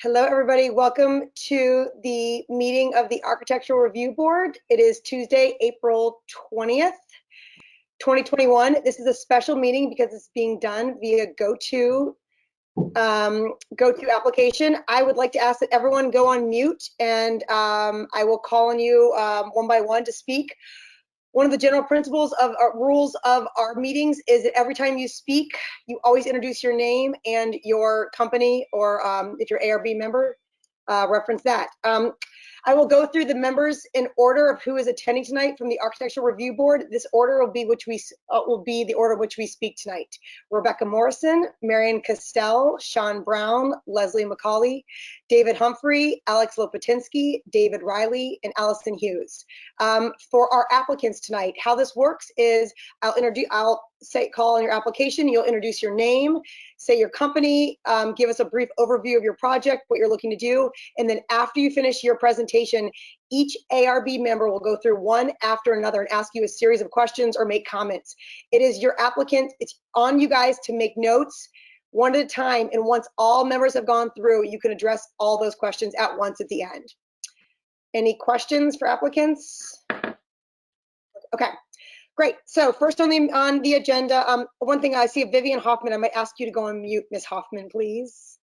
Hello, everybody. Welcome to the meeting of the Architectural Review Board. It is Tuesday, April 20th, 2021. This is a special meeting because it's being done via GoTo application. I would like to ask that everyone go on mute, and I will call on you one by one to speak. One of the general principles of rules of our meetings is that every time you speak, you always introduce your name and your company, or if you're ARB member, reference that. I will go through the members in order of who is attending tonight from the Architectural Review Board. This order will be the order which we speak tonight. Rebecca Morrison, Marion Castell, Sean Brown, Leslie McCauley, David Humphrey, Alex Lopatinsky, David Riley, and Allison Hughes. For our applicants tonight, how this works is I'll call on your application, you'll introduce your name, say your company, give us a brief overview of your project, what you're looking to do, and then after you finish your presentation, each ARB member will go through one after another and ask you a series of questions or make comments. It is your applicant, it's on you guys to make notes one at a time, and once all members have gone through, you can address all those questions at once at the end. Any questions for applicants? Okay. Great. So first on the agenda, one thing I see, Vivian Hoffman, I might ask you to go on mute, Ms. Hoffman, please.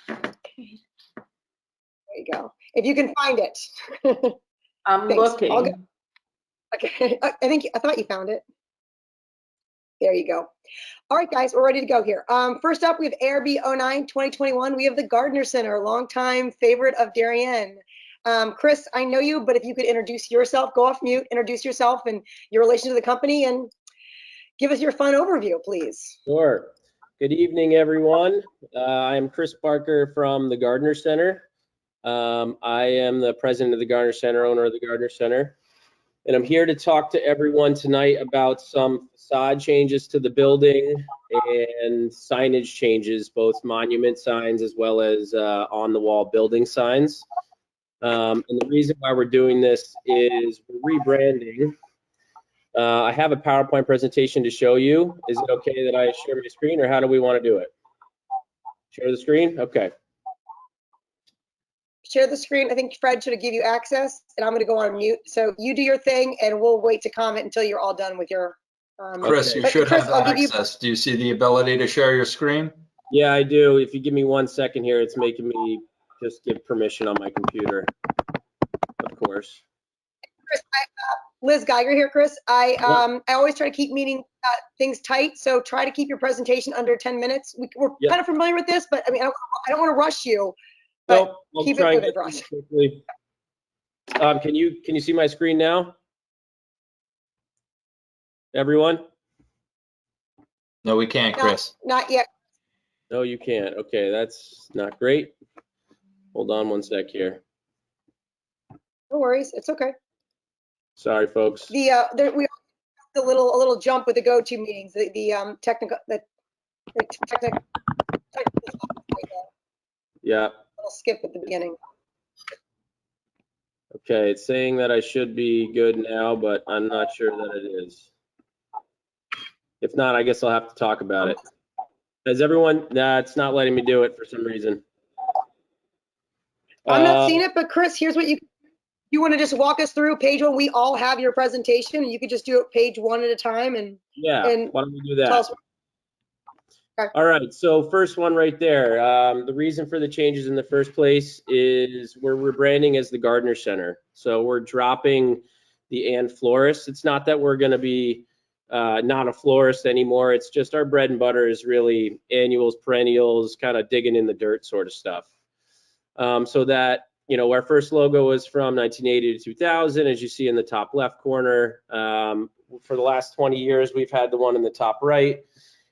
Okay. There you go. If you can find it. I'm looking. Okay. I thought you found it. There you go. All right, guys, we're ready to go here. First up, we have ARB 09 2021. We have the Gardner Center, longtime favorite of Darien. Chris, I know you, but if you could introduce yourself, go off mute, introduce yourself and your relation to the company, and give us your fun overview, please. Sure. Good evening, everyone. I'm Chris Barker from the Gardner Center. I am the president of the Gardner Center, owner of the Gardner Center. And I'm here to talk to everyone tonight about some facade changes to the building and signage changes, both monument signs as well as on-the-wall building signs. And the reason why we're doing this is we're rebranding. I have a PowerPoint presentation to show you. Is it okay that I share my screen, or how do we want to do it? Share the screen? Okay. Share the screen. I think Fred should have give you access, and I'm going to go on mute. So you do your thing, and we'll wait to comment until you're all done with your. Chris, you should have access. Do you see the ability to share your screen? Yeah, I do. If you give me 1 second here, it's making me just give permission on my computer, of course. Chris, Liz Geiger here, Chris. I always try to keep things tight, so try to keep your presentation under 10 minutes. We're kind of familiar with this, but I mean, I don't want to rush you. But keep it moving for us. Quickly. Can you see my screen now? Everyone? No, we can't, Chris. Not yet. No, you can't. Okay, that's not great. Hold on 1 sec here. No worries, it's okay. Sorry, folks. We a little jump with the go-to meetings. The technical. Yeah. Little skip at the beginning. Okay, it's saying that I should be good now, but I'm not sure that it is. If not, I guess I'll have to talk about it. Has everyone? Nah, it's not letting me do it for some reason. I'm not seeing it, but Chris, here's what you want to just walk us through page one. We all have your presentation, and you could just do it page one at a time. And yeah, why don't we do that? Tell us. Okay. All right, so first one right there. The reason for the changes in the first place is we're rebranding as the Gardner Center. So we're dropping the and florist. It's not that we're going to be not a florist anymore. It's just our bread and butter is really annuals, perennials, kind of digging in the dirt sort of stuff. So that, you know, our first logo was from 1980 to 2000, as you see in the top left corner. For the last 20 years, we've had the one in the top right.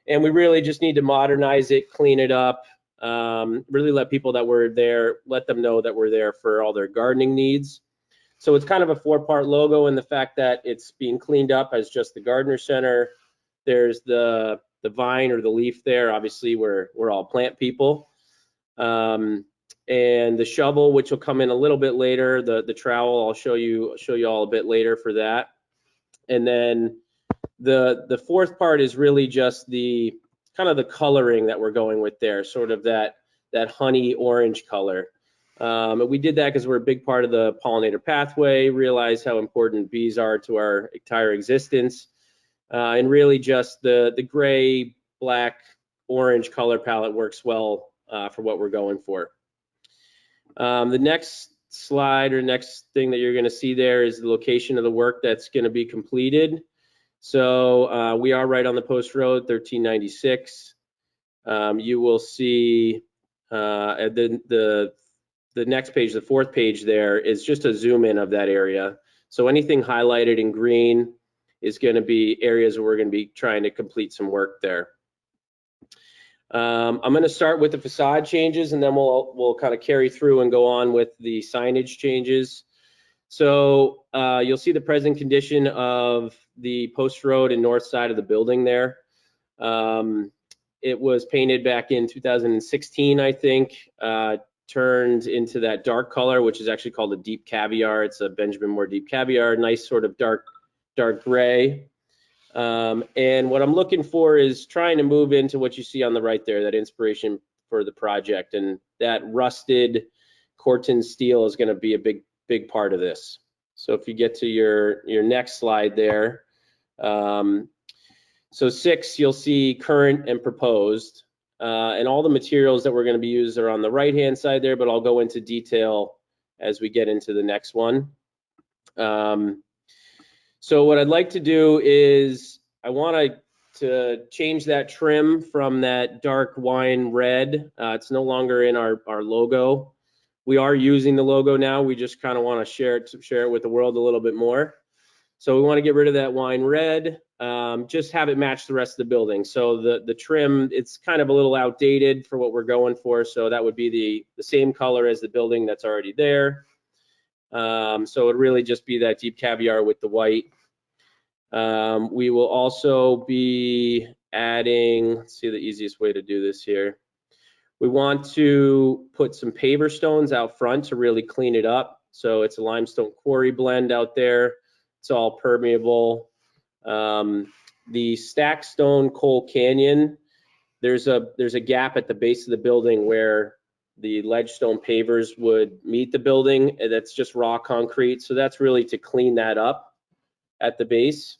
And we really just need to modernize it, clean it up, really let people that were there, let them know that we're there for all their gardening needs. So it's kind of a four-part logo in the fact that it's being cleaned up as just the Gardner Center. There's the vine or the leaf there. Obviously, we're all plant people. And the shovel, which will come in a little bit later. The trowel, I'll show you all a bit later for that. And then the fourth part is really just the kind of the coloring that we're going with there, sort of that that honey orange color. And we did that because we're a big part of the pollinator pathway, realize how important bees are to our entire existence, and really just the gray, black, orange color palette works well for what we're going for. The next slide or next thing that you're going to see there is the location of the work that's going to be completed. So we are right on the post road, 1396. You will see the next page, the fourth page there, is just a zoom in of that area. So anything highlighted in green is going to be areas where we're going to be trying to complete some work there. I'm going to start with the facade changes, and then we'll kind of carry through and go on with the signage changes. So you'll see the present condition of the post road and north side of the building there. It was painted back in 2016, I think, turned into that dark color, which is actually called a deep caviar. It's a Benjamin Moore deep caviar, nice sort of dark gray. And what I'm looking for is trying to move into what you see on the right there, that inspiration for the project, and that rusted Corten steel is going to be a big part of this. So if you get to your next slide there, so 6, you'll see current and proposed, and all the materials that we're going to be using are on the right hand side there, but I'll go into detail as we get into the next one. So what I'd like to do is I want to change that trim from that dark wine red. It's no longer in our logo. We are using the logo now. We just kind of want to share it with the world a little bit more. So we want to get rid of that wine red, just have it match the rest of the building. So the trim, it's kind of a little outdated for what we're going for. So that would be the same color as the building that's already there. So it'd really just be that deep caviar with the white. We will also be adding, let's see the easiest way to do this here. We want to put some paver stones out front to really clean it up. So it's a limestone quarry blend out there. It's all permeable. The stack stone coal canyon, there's a gap at the base of the building where the ledge stone pavers would meet the building, and that's just raw concrete. So that's really to clean that up at the base.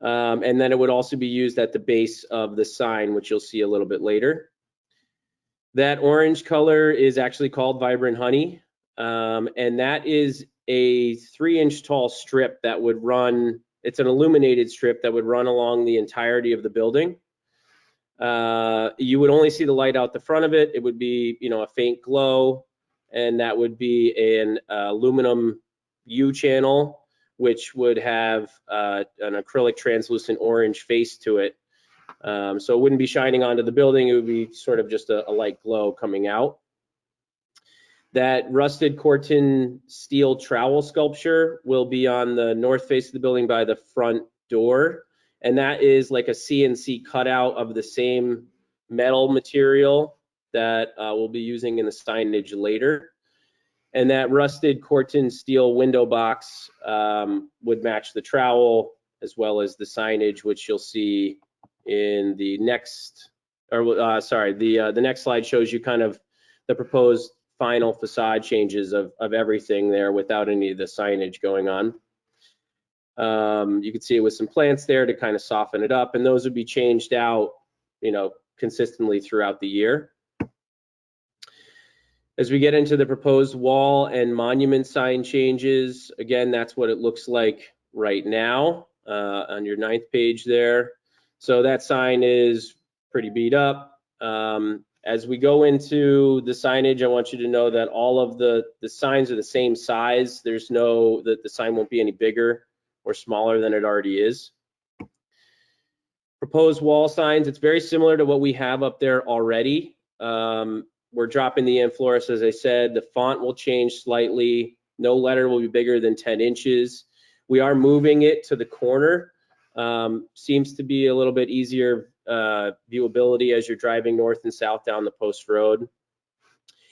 And then it would also be used at the base of the sign, which you'll see a little bit later. That orange color is actually called Vibrant Honey, and that is a 3-inch tall strip that would run, it's an illuminated strip that would run along the entirety of the building. You would only see the light out the front of it. It would be, a faint glow, and that would be an aluminum U channel, which would have an acrylic translucent orange face to it. So it wouldn't be shining onto the building. It would be sort of just a light glow coming out. That rusted Corten steel trowel sculpture will be on the north face of the building by the front door. And that is like a CNC cutout of the same metal material that we'll be using in the signage later. And that rusted Corten steel window box would match the trowel as well as the signage, which you'll see in the next, the next slide shows you kind of the proposed final facade changes of everything there without any of the signage going on. You can see it with some plants there to kind of soften it up, and those would be changed out, consistently throughout the year. As we get into the proposed wall and monument sign changes, again, that's what it looks like right now on your 9th page there. So that sign is pretty beat up. As we go into the signage, I want you to know that all of the signs are the same size. There's the sign won't be any bigger or smaller than it already is. Proposed wall signs, it's very similar to what we have up there already. We're dropping the inflorescence, as I said. The font will change slightly. No letter will be bigger than 10 inches. We are moving it to the corner. Seems to be a little bit easier viewability as you're driving north and south down the post road.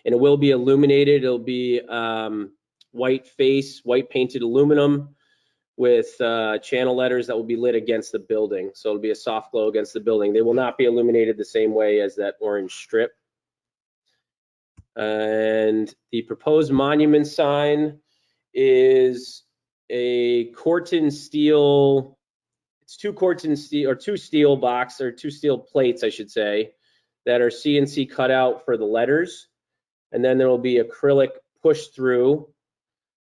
And it will be illuminated. It'll be white painted aluminum with channel letters that will be lit against the building. So it'll be a soft glow against the building. They will not be illuminated the same way as that orange strip. And the proposed monument sign is a Corten steel, it's two Corten steel, or two steel box, or two steel plates, I should say, that are CNC cut out for the letters. And then there will be acrylic push through.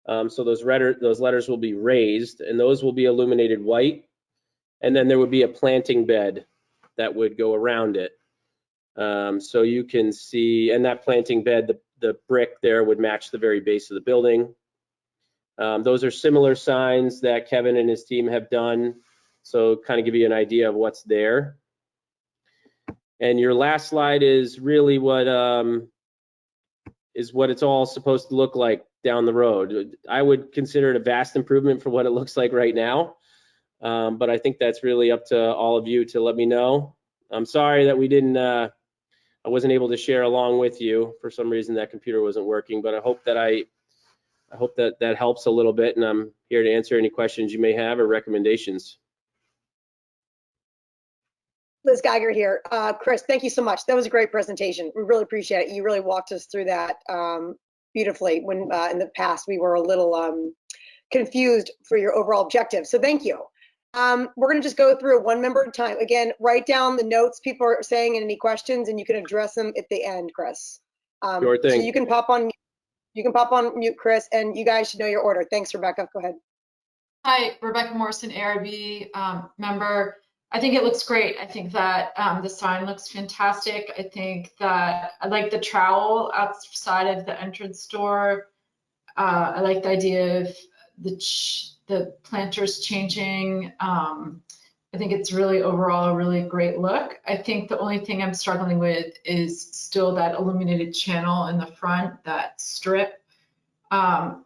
So those letters will be raised, and those will be illuminated white. And then there would be a planting bed that would go around it. So you can see, and that planting bed, the brick there would match the very base of the building. Those are similar signs that Kevin and his team have done. So kind of give you an idea of what's there. And your last slide is really what it's all supposed to look like down the road. I would consider it a vast improvement for what it looks like right now. But I think that's really up to all of you to let me know. I'm sorry that we didn't, I wasn't able to share along with you. For some reason that computer wasn't working, but I hope that that helps a little bit, and I'm here to answer any questions you may have or recommendations. Liz Geiger here. Chris, thank you so much. That was a great presentation. We really appreciate it. You really walked us through that beautifully when in the past we were a little confused for your overall objective. So thank you. We're going to just go through one member at a time. Again, write down the notes people are saying and any questions, and you can address them at the end, Chris. Sure thing. So you can pop on mute, Chris, and you guys should know your order. Thanks, Rebecca. Go ahead. Hi, Rebecca Morrison, ARB member. I think it looks great. I think that the sign looks fantastic. I think that I like the trowel outside of the entrance door. I like the idea of the planters changing. I think it's really overall a really great look. I think the only thing I'm struggling with is still that illuminated channel in the front, that strip. I'm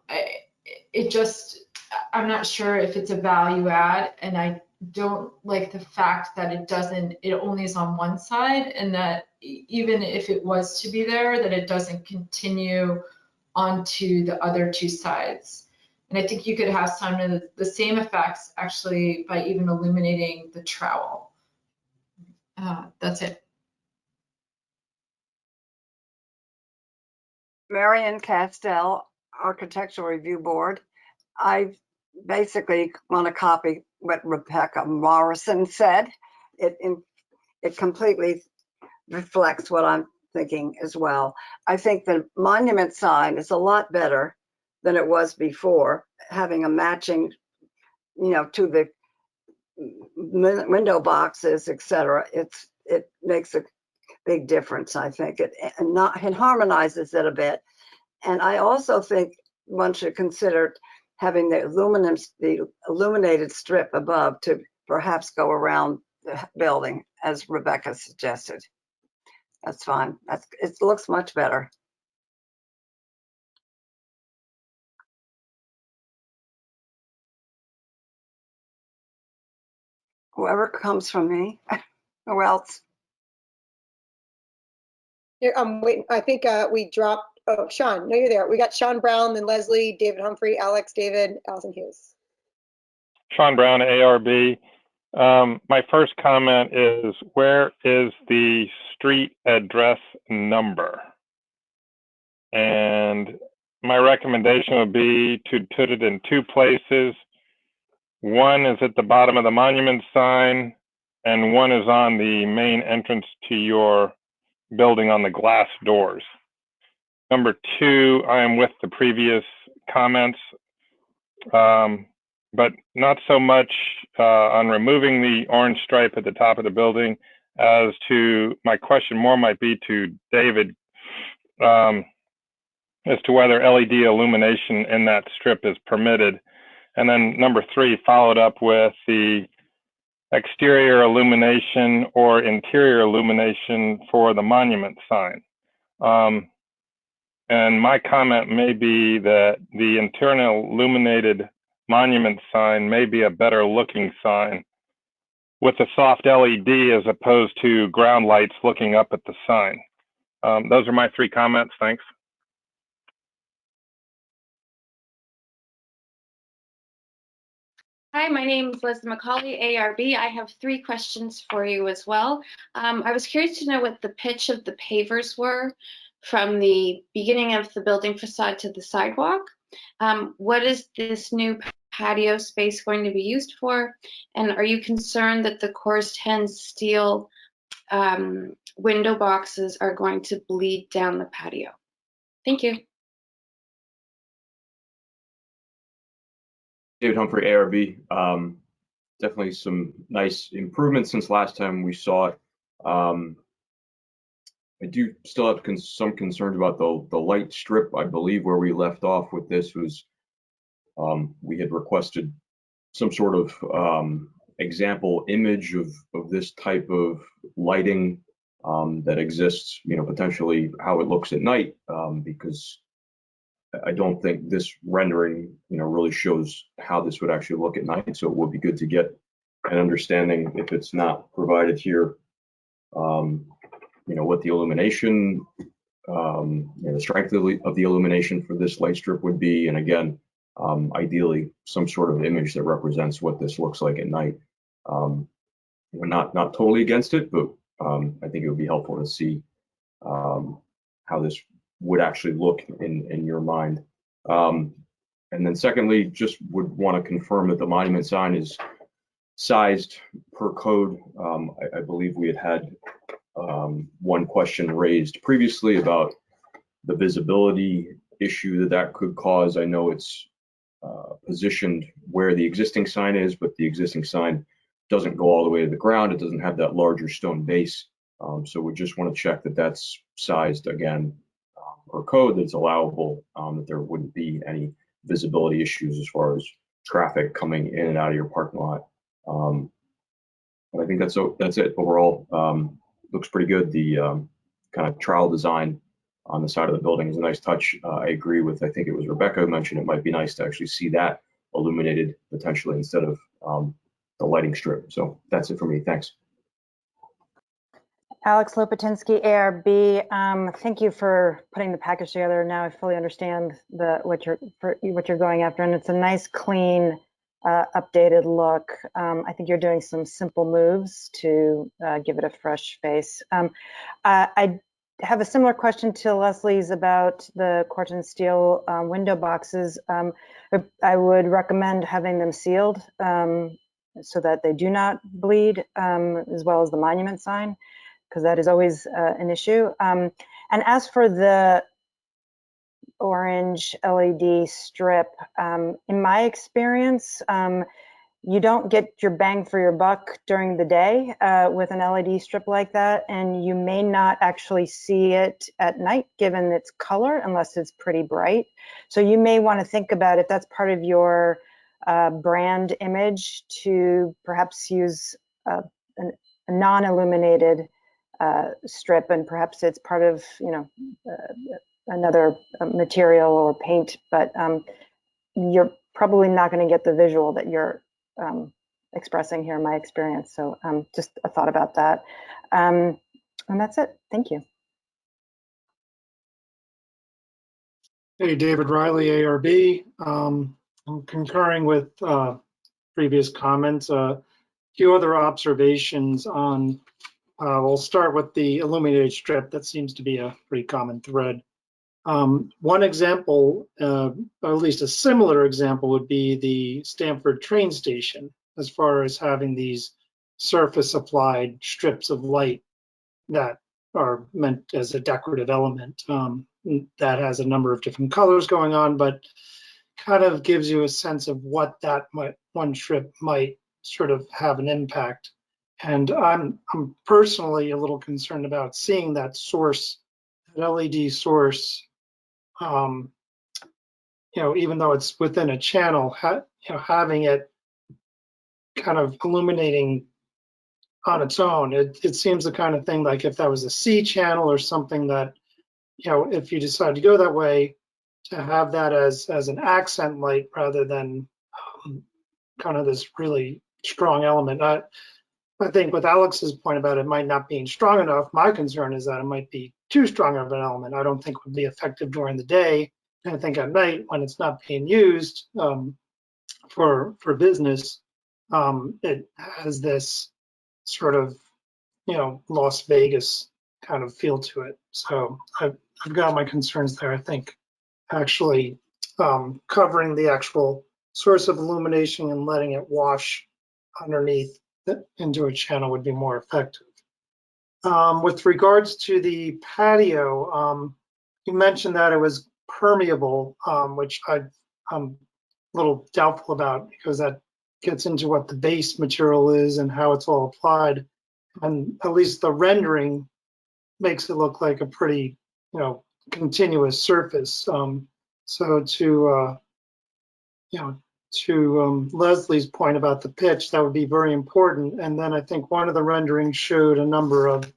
not sure if it's a value add, and I don't like the fact that it only is on one side, and that even if it was to be there, that it doesn't continue onto the other two sides. And I think you could have some of the same effects actually by even illuminating the trowel. That's it. Marion Castell, Architectural Review Board. I basically want to copy what Rebecca Morrison said. It completely reflects what I'm thinking as well. I think the monument sign is a lot better than it was before, having a matching, to the window boxes, etc. It makes a big difference. I think it harmonizes it a bit. And I also think one should consider having the illuminated strip above to perhaps go around the building, as Rebecca suggested. That's fine. It looks much better. Whoever comes from me. Who else? Here, I'm waiting. I think we dropped. Oh, Sean, no, you're there. We got Sean Brown, then Leslie, David Humphrey, Alex, David, Allison Hughes. Sean Brown, ARB. My first comment is, where is the street address number? And my recommendation would be to put it in two places. One is at the bottom of the monument sign, and one is on the main entrance to your building on the glass doors. Number two, I am with the previous comments, but not so much on removing the orange stripe at the top of the building, as to my question more might be to David as to whether LED illumination in that strip is permitted. And then number three, followed up with the exterior illumination or interior illumination for the monument sign. And my comment may be that the internal illuminated monument sign may be a better looking sign with a soft LED as opposed to ground lights looking up at the sign. Those are my three comments. Thanks. Hi, my name is Leslie McCauley, ARB. I have three questions for you as well. I was curious to know what the pitch of the pavers were from the beginning of the building facade to the sidewalk. What is this new patio space going to be used for? And are you concerned that the Corten steel window boxes are going to bleed down the patio? Thank you. David Humphrey, ARB. Definitely some nice improvements since last time we saw it. I do still have some concerns about the light strip. I believe where we left off with this was we had requested some sort of example image of this type of lighting that exists, potentially how it looks at night, because I don't think this rendering, really shows how this would actually look at night. So it would be good to get an understanding, if it's not provided here, what the illumination, the strength of the illumination for this light strip would be. And again, ideally, some sort of image that represents what this looks like at night. We're not totally against it, but I think it would be helpful to see how this would actually look in your mind. And then secondly, just would want to confirm that the monument sign is sized per code. I believe we had one question raised previously about the visibility issue that could cause. I know it's positioned where the existing sign is, but the existing sign doesn't go all the way to the ground. It doesn't have that larger stone base. So we just want to check that that's sized again per code, that's allowable, that there wouldn't be any visibility issues as far as traffic coming in and out of your parking lot. But I think that's it overall. Looks pretty good. The kind of trowel design on the side of the building is a nice touch. I agree with, I think it was Rebecca who mentioned it might be nice to actually see that illuminated potentially instead of the lighting strip. So that's it for me. Thanks. Alex Lopatinsky, ARB. Thank you for putting the package together. Now I fully understand what you're going after, and it's a nice, clean, updated look. I think you're doing some simple moves to give it a fresh face. I have a similar question to Leslie's about the Corten steel window boxes. I would recommend having them sealed so that they do not bleed, as well as the monument sign, because that is always an issue. And as for the orange LED strip, in my experience, you don't get your bang for your buck during the day with an LED strip like that, and you may not actually see it at night given its color unless it's pretty bright. So you may want to think about if that's part of your brand image to perhaps use a non-illuminated strip, and perhaps it's part of another material or paint, but you're probably not going to get the visual that you're expressing here in my experience. So just a thought about that. And that's it. Thank you. Hey, David Riley, ARB. I'm concurring with previous comments. A few other observations on, we'll start with the illuminated strip. That seems to be a pretty common thread. One example, or at least a similar example, would be the Stamford train station, as far as having these surface applied strips of light that are meant as a decorative element. That has a number of different colors going on, but kind of gives you a sense of what that one strip might sort of have an impact. And I'm personally a little concerned about seeing that source, that LED source, even though it's within a channel, having it kind of illuminating on its own. It seems the kind of thing like if that was a C channel or something that, if you decide to go that way, to have that as an accent light rather than kind of this really strong element. I think with Alex's point about it might not being strong enough, my concern is that it might be too strong of an element. I don't think it would be effective during the day. And I think at night when it's not being used for business, it has this sort of, Las Vegas kind of feel to it. So I've got my concerns there. I think actually covering the actual source of illumination and letting it wash underneath into a channel would be more effective. With regards to the patio, you mentioned that it was permeable, which I'm a little doubtful about because that gets into what the base material is and how it's all applied. And at least the rendering makes it look like a pretty, continuous surface. So to, Leslie's point about the pitch, that would be very important. And then I think one of the renderings showed a number of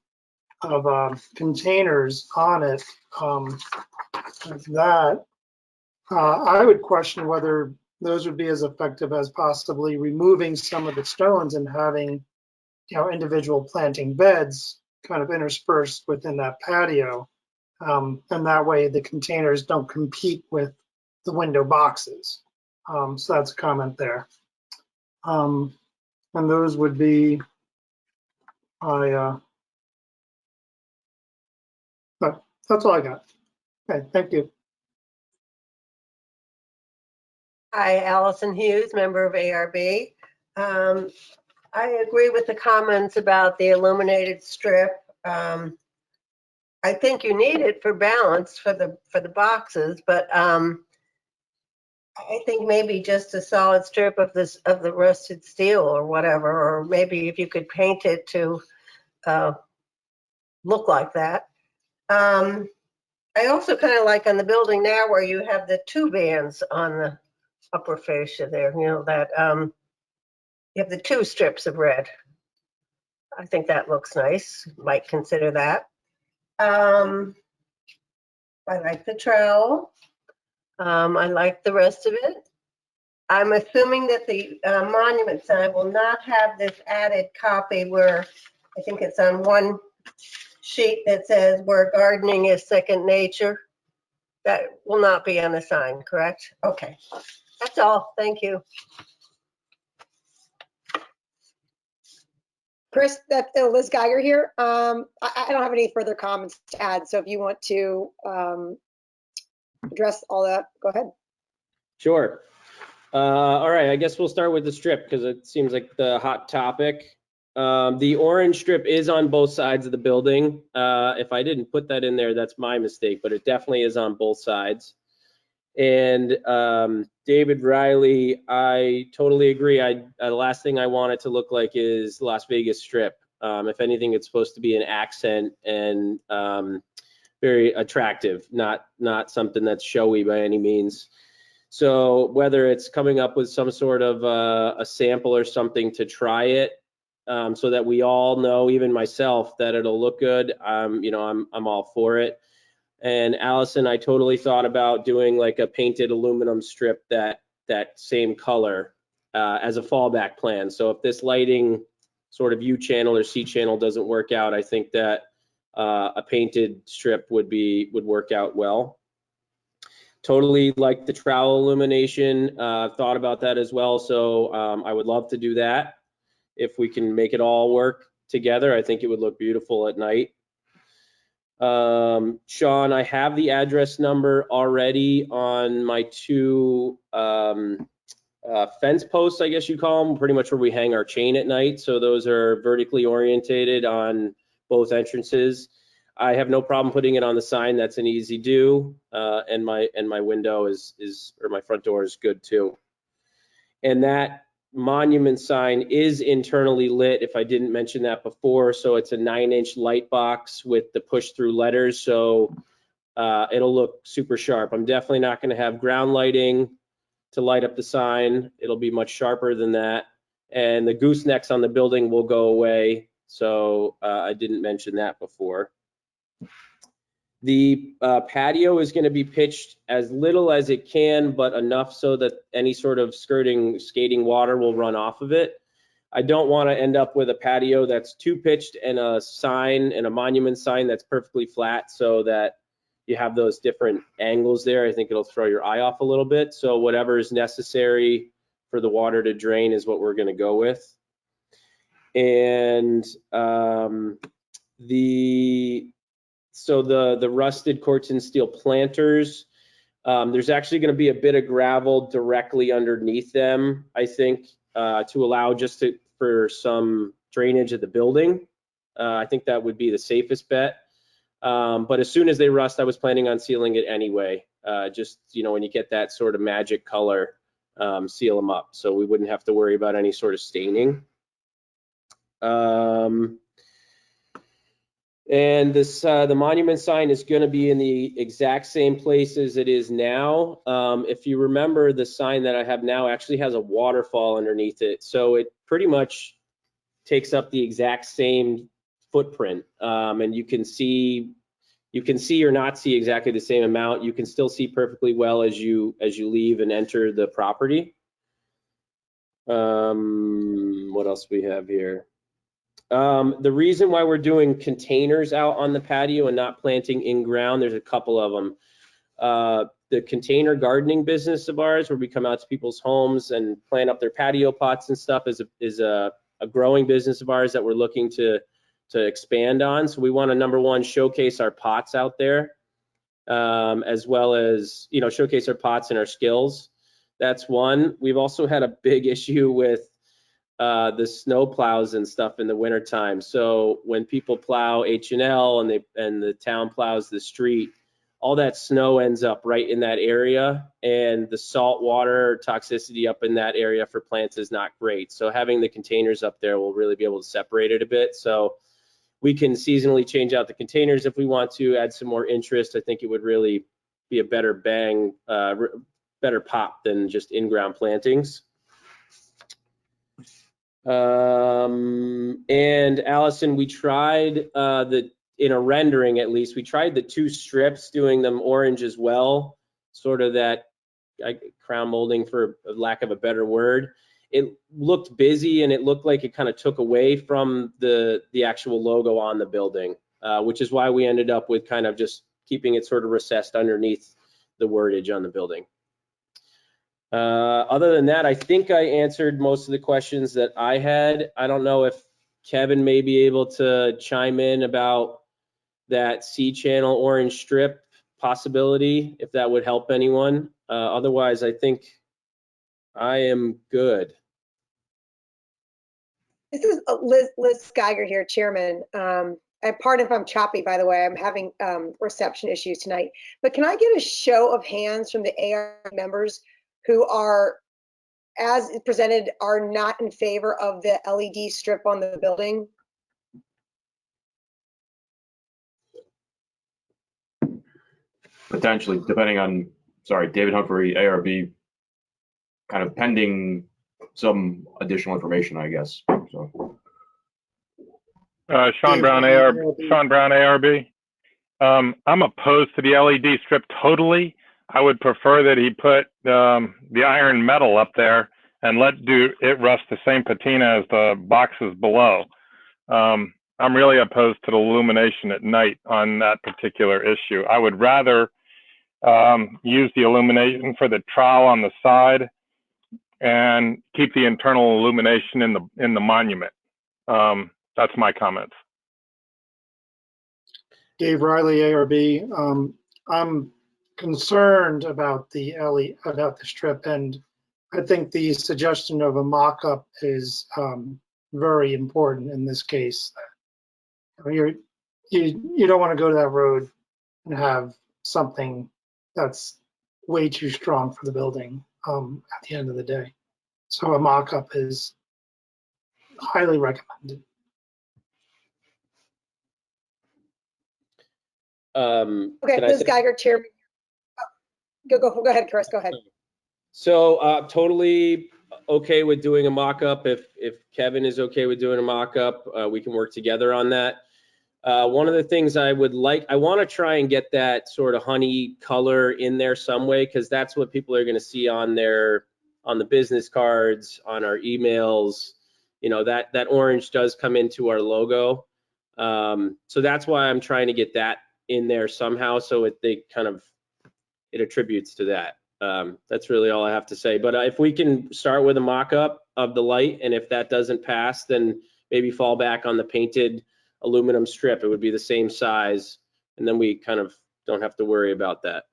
containers on it. I would question whether those would be as effective as possibly removing some of the stones and having, individual planting beds kind of interspersed within that patio. And that way the containers don't compete with the window boxes. So that's a comment there. And those would be but that's all I got. Okay, thank you. Hi, Allison Hughes, member of ARB. I agree with the comments about the illuminated strip. I think you need it for balance for the boxes, but I think maybe just a solid strip of the rusted steel or whatever, or maybe if you could paint it to look like that. I also kind of like on the building now where you have the two bands on the upper fascia there, that you have the two strips of red. I think that looks nice. Might consider that. I like the trowel. I like the rest of it. I'm assuming that the monument sign will not have this added copy where I think it's on one sheet that says where gardening is second nature. That will not be on the sign, correct? Okay, that's all. Thank you. Chris, that's Liz Geiger here. I don't have any further comments to add. So if you want to address all that, go ahead. Sure. All right, I guess we'll start with the strip because it seems like the hot topic. The orange strip is on both sides of the building. If I didn't put that in there, that's my mistake, but it definitely is on both sides. And David Riley, I totally agree. The last thing I want it to look like is Las Vegas Strip. If anything, it's supposed to be an accent and very attractive, not something that's showy by any means. So whether it's coming up with some sort of a sample or something to try it, so that we all know, even myself, that it'll look good, I'm all for it. And Allison, I totally thought about doing like a painted aluminum strip that same color as a fallback plan. So if this lighting sort of U channel or C channel doesn't work out, I think that a painted strip would work out well. Totally like the trowel illumination. Thought about that as well. So I would love to do that. If we can make it all work together, I think it would look beautiful at night. Sean, I have the address number already on my two fence posts, I guess you call them, pretty much where we hang our chain at night. So those are vertically orientated on both entrances. I have no problem putting it on the sign. That's an easy do. And my window or my front door is good too. And that monument sign is internally lit, if I didn't mention that before. So it's a 9-inch light box with the push-through letters. So it'll look super sharp. I'm definitely not going to have ground lighting to light up the sign. It'll be much sharper than that. And the goosenecks on the building will go away. So I didn't mention that before. The patio is going to be pitched as little as it can, but enough so that any sort of skating water will run off of it. I don't want to end up with a patio that's too pitched and a sign and a monument sign that's perfectly flat, so that you have those different angles there. I think it'll throw your eye off a little bit. So whatever is necessary for the water to drain is what we're going to go with. And the so the rusted Corten steel planters, there's actually going to be a bit of gravel directly underneath them, I think, to allow for some drainage of the building. I think that would be the safest bet. But as soon as they rust, I was planning on sealing it anyway. Just, when you get that sort of magic color, seal them up so we wouldn't have to worry about any sort of staining. And this, the monument sign is going to be in the exact same place as it is now. If you remember, the sign that I have now actually has a waterfall underneath it. So it pretty much takes up the exact same footprint. And you can see or not see exactly the same amount. You can still see perfectly well as you leave and enter the property. What else we have here? The reason why we're doing containers out on the patio and not planting in ground, there's a couple of them. The container gardening business of ours, where we come out to people's homes and plant up their patio pots and stuff, is a growing business of ours that we're looking to expand on. So we want to, number one, showcase our pots out there, as well as, showcase our pots and our skills. That's one. We've also had a big issue with the snow plows and stuff in the wintertime. So when people plow H&L and the town plows the street, all that snow ends up right in that area, and the salt water toxicity up in that area for plants is not great. So having the containers up there will really be able to separate it a bit. So we can seasonally change out the containers if we want to add some more interest. I think it would really be a better bang, better pop than just in-ground plantings. And Allison, we tried in a rendering, at least, we tried the two strips, doing them orange as well, sort of that crown molding, for lack of a better word. It looked busy, and it looked like it kind of took away from the actual logo on the building, which is why we ended up with kind of just keeping it sort of recessed underneath the wordage on the building. Other than that, I think I answered most of the questions that I had. I don't know if Kevin may be able to chime in about that C-channel orange strip possibility, if that would help anyone. Otherwise, I think I am good. This is Liz Geiger here, Chairman. Pardon if I'm choppy, by the way. I'm having reception issues tonight. But can I get a show of hands from the AR members who are, as presented, are not in favor of the LED strip on the building? Potentially, depending on, sorry, David Humphrey, ARB, kind of pending some additional information, I guess. So. Sean Brown, ARB. I'm opposed to the LED strip totally. I would prefer that he put the iron metal up there and let it rust the same patina as the boxes below. I'm really opposed to the illumination at night on that particular issue. I would rather use the illumination for the trowel on the side and keep the internal illumination in the monument. That's my comments. Dave Riley, ARB. I'm concerned about the strip, and I think the suggestion of a mock-up is very important in this case. You don't want to go to that road and have something that's way too strong for the building at the end of the day. So a mock-up is highly recommended. Okay, Liz Geiger, Chairman. Go ahead, Chris. Go ahead. So totally okay with doing a mock-up. If Kevin is okay with doing a mock-up, we can work together on that. One of the things I want to try and get that sort of honey color in there some way, because that's what people are going to see on the business cards, on our emails. That orange does come into our logo. So that's why I'm trying to get that in there somehow, so it attributes to that. That's really all I have to say. But if we can start with a mock-up of the light, and if that doesn't pass, then maybe fall back on the painted aluminum strip. It would be the same size and then we kind of don't have to worry about that.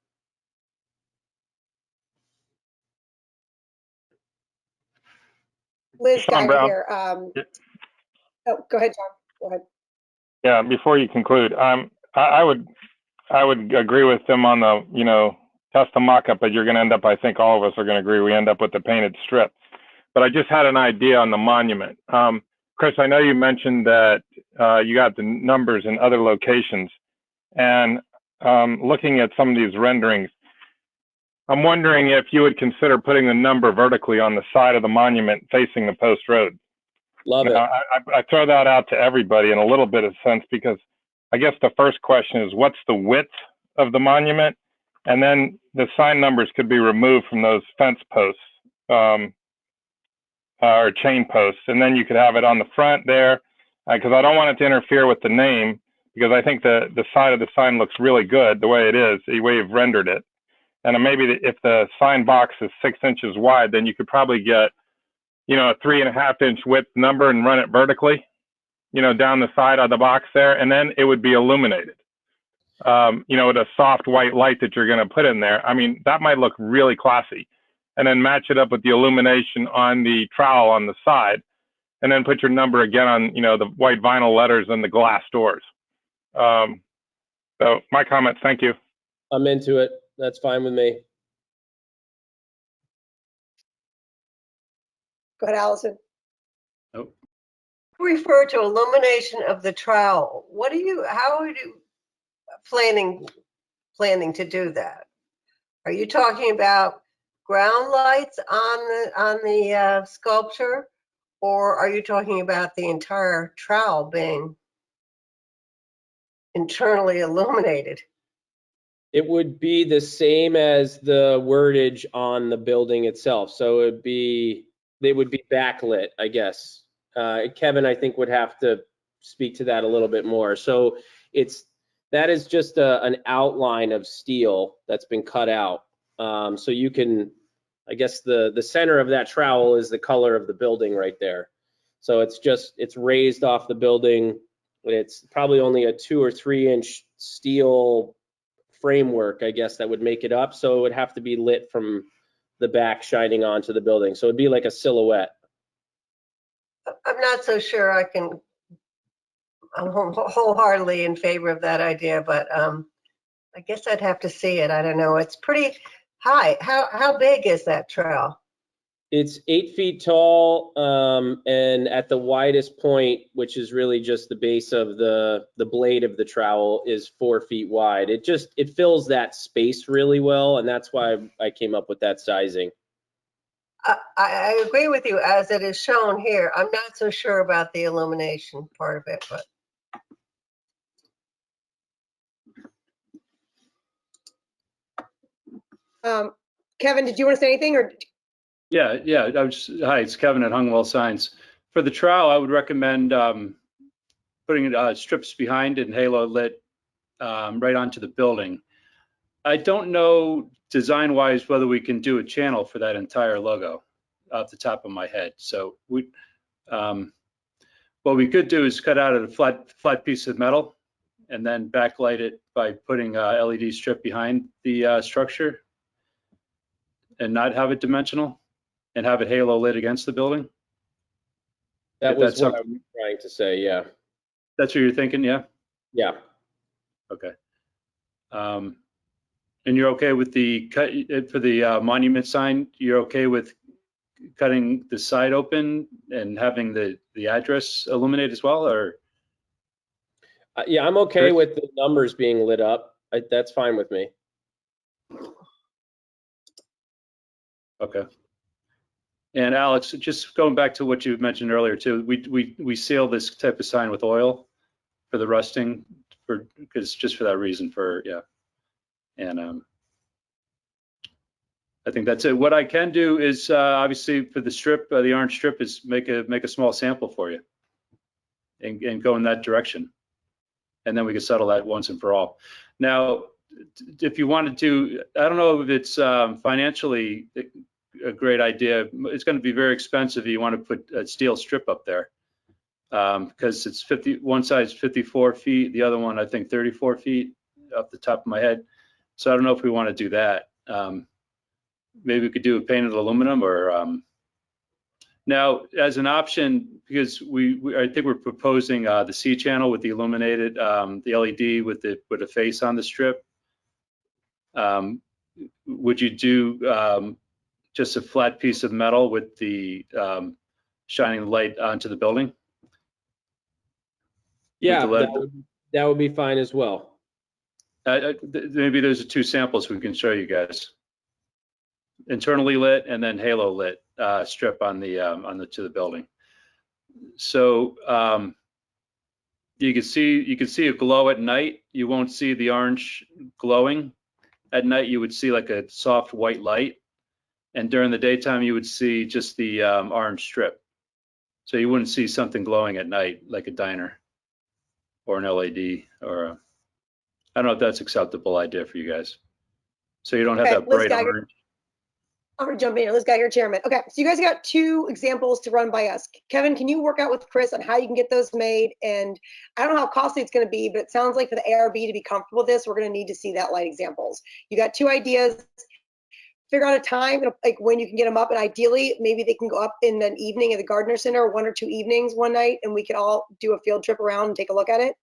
Liz Sean Geiger Brown. here. Oh, go ahead, John. Go ahead. Yeah, before you conclude, I would agree with them on the, you know, test the mock-up, but you're going to end up, I think all of us are going to agree, we end up with the painted strip. But I just had an idea on the monument. Chris, I know you mentioned that you got the numbers in other locations, and looking at some of these renderings, I'm wondering if you would consider putting the number vertically on the side of the monument facing the post road. Love it. Now, I throw that out to everybody in a little bit of sense, because I guess the first question is, what's the width of the monument? And then the sign numbers could be removed from those fence posts or chain posts. And then you could have it on the front there, because I don't want it to interfere with the name, because I think the side of the sign looks really good the way it is, the way you've rendered it. And maybe if the sign box is 6 inches wide, then you could probably get, you know, a 3.5-inch width number and run it vertically, you know, down the side of the box there, and then it would be illuminated, you know, with a soft white light that you're going to put in there. I mean, that might look really classy. And then match it up with the illumination on the trowel on the side, and then put your number again on, you know, the white vinyl letters and the glass doors. So my comments, thank you. I'm into it. That's fine with me. Go ahead, Allison. Nope. Refer to illumination of the trowel. How are you planning to do that? Are you talking about ground lights on the sculpture, or are you talking about the entire trowel being internally illuminated? It would be the same as the wordage on the building itself. So they would be backlit, I guess. Kevin, I think, would have to speak to that a little bit more. So that is just an outline of steel that's been cut out. So you can, I guess the center of that trowel is the color of the building right there. So it's raised off the building. It's probably only a 2 or 3 inch steel framework, I guess, that would make it up. So it would have to be lit from the back shining onto the building. So it'd be like a silhouette. I'm not so sure I'm wholeheartedly in favor of that idea, but I guess I'd have to see it. I don't know. It's pretty high. How big is that trowel? It's 8 feet tall, and at the widest point, which is really just the base of the blade of the trowel, is 4 feet wide. It fills that space really well, and that's why I came up with that sizing. I agree with you as it is shown here. I'm not so sure about the illumination part of it, but. Kevin, did you want to say anything, or? Yeah. Hi, it's Kevin at Hungwell Signs. For the trowel, I would recommend putting strips behind and halo lit right onto the building. I don't know design-wise whether we can do a channel for that entire logo off the top of my head. So what we could do is cut out a flat piece of metal and then backlight it by putting a LED strip behind the structure and not have it dimensional and have it halo lit against the building. That was what I was trying to say, yeah. That's what you're thinking, yeah? Yeah. Okay. And you're okay with the cut for the monument sign? You're okay with cutting the side open and having the address illuminate as well, or? Yeah, I'm okay with the numbers being lit up. That's fine with me. Okay. And Alex, just going back to what you mentioned earlier too, we seal this type of sign with oil for the rusting, because just for that reason, and I think that's it. What I can do is obviously for the strip, the orange strip, is make a small sample for you, and go in that direction, and then we can settle that once and for all. Now, if you wanted to, I don't know if it's financially a great idea. It's going to be very expensive if you want to put a steel strip up there, because it's one side's 54 feet, the other one I think 34 feet. off the top of my head. So I don't know if we want to do that. Maybe we could do a painted aluminum, or now as an option, because I think we're proposing the C channel with the illuminated, the LED with a face on the strip. Would you do just a flat piece of metal with the shining light onto the building? Yeah, that would be fine as well. Maybe there's 2 samples we can show you guys. Internally lit and then halo lit strip on the to the building. So you can see a glow at night. You won't see the orange glowing. At night you would see like a soft white light, and during the daytime you would see just the orange strip. So you wouldn't see something glowing at night like a diner or an LED, or I don't know if that's an acceptable idea for you guys. So you don't have that bright orange. I'm gonna jump in here. This guy here, Chairman. Okay, so you guys got 2 examples to run by us. Kevin, can you work out with Chris on how you can get those made? And I don't know how costly it's gonna be, but it sounds like for the ARB to be comfortable with this, we're gonna need to see that light examples. You got 2 ideas. Figure out a time, like when you can get them up, and ideally, maybe they can go up in an evening at the Gardner Center, 1 or 2 evenings one night, and we could all do a field trip around and take a look at it.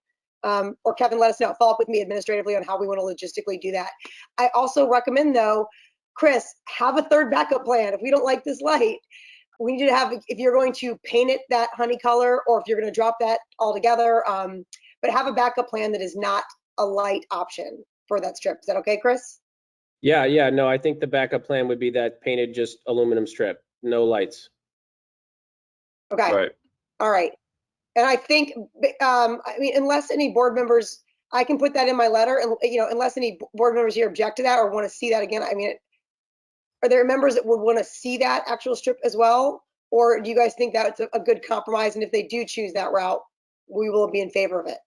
Or Kevin, let us know. Follow up with me administratively on how we want to logistically do that. I also recommend, though, Chris, have a 3rd backup plan. If we don't like this light, we need to have, if you're going to paint it that honey color, or if you're going to drop that altogether, but have a backup plan that is not a light option for that strip. Is that okay, Chris? Yeah, no, I think the backup plan would be that painted just aluminum strip, no lights. Okay. Right. All right. And I think, I mean, unless any board members, I can put that in my letter, and unless any board members here object to that or want to see that again. I mean, are there members that would want to see that actual strip as well? Or do you guys think that's a good compromise? And if they do choose that route, we will be in favor of it.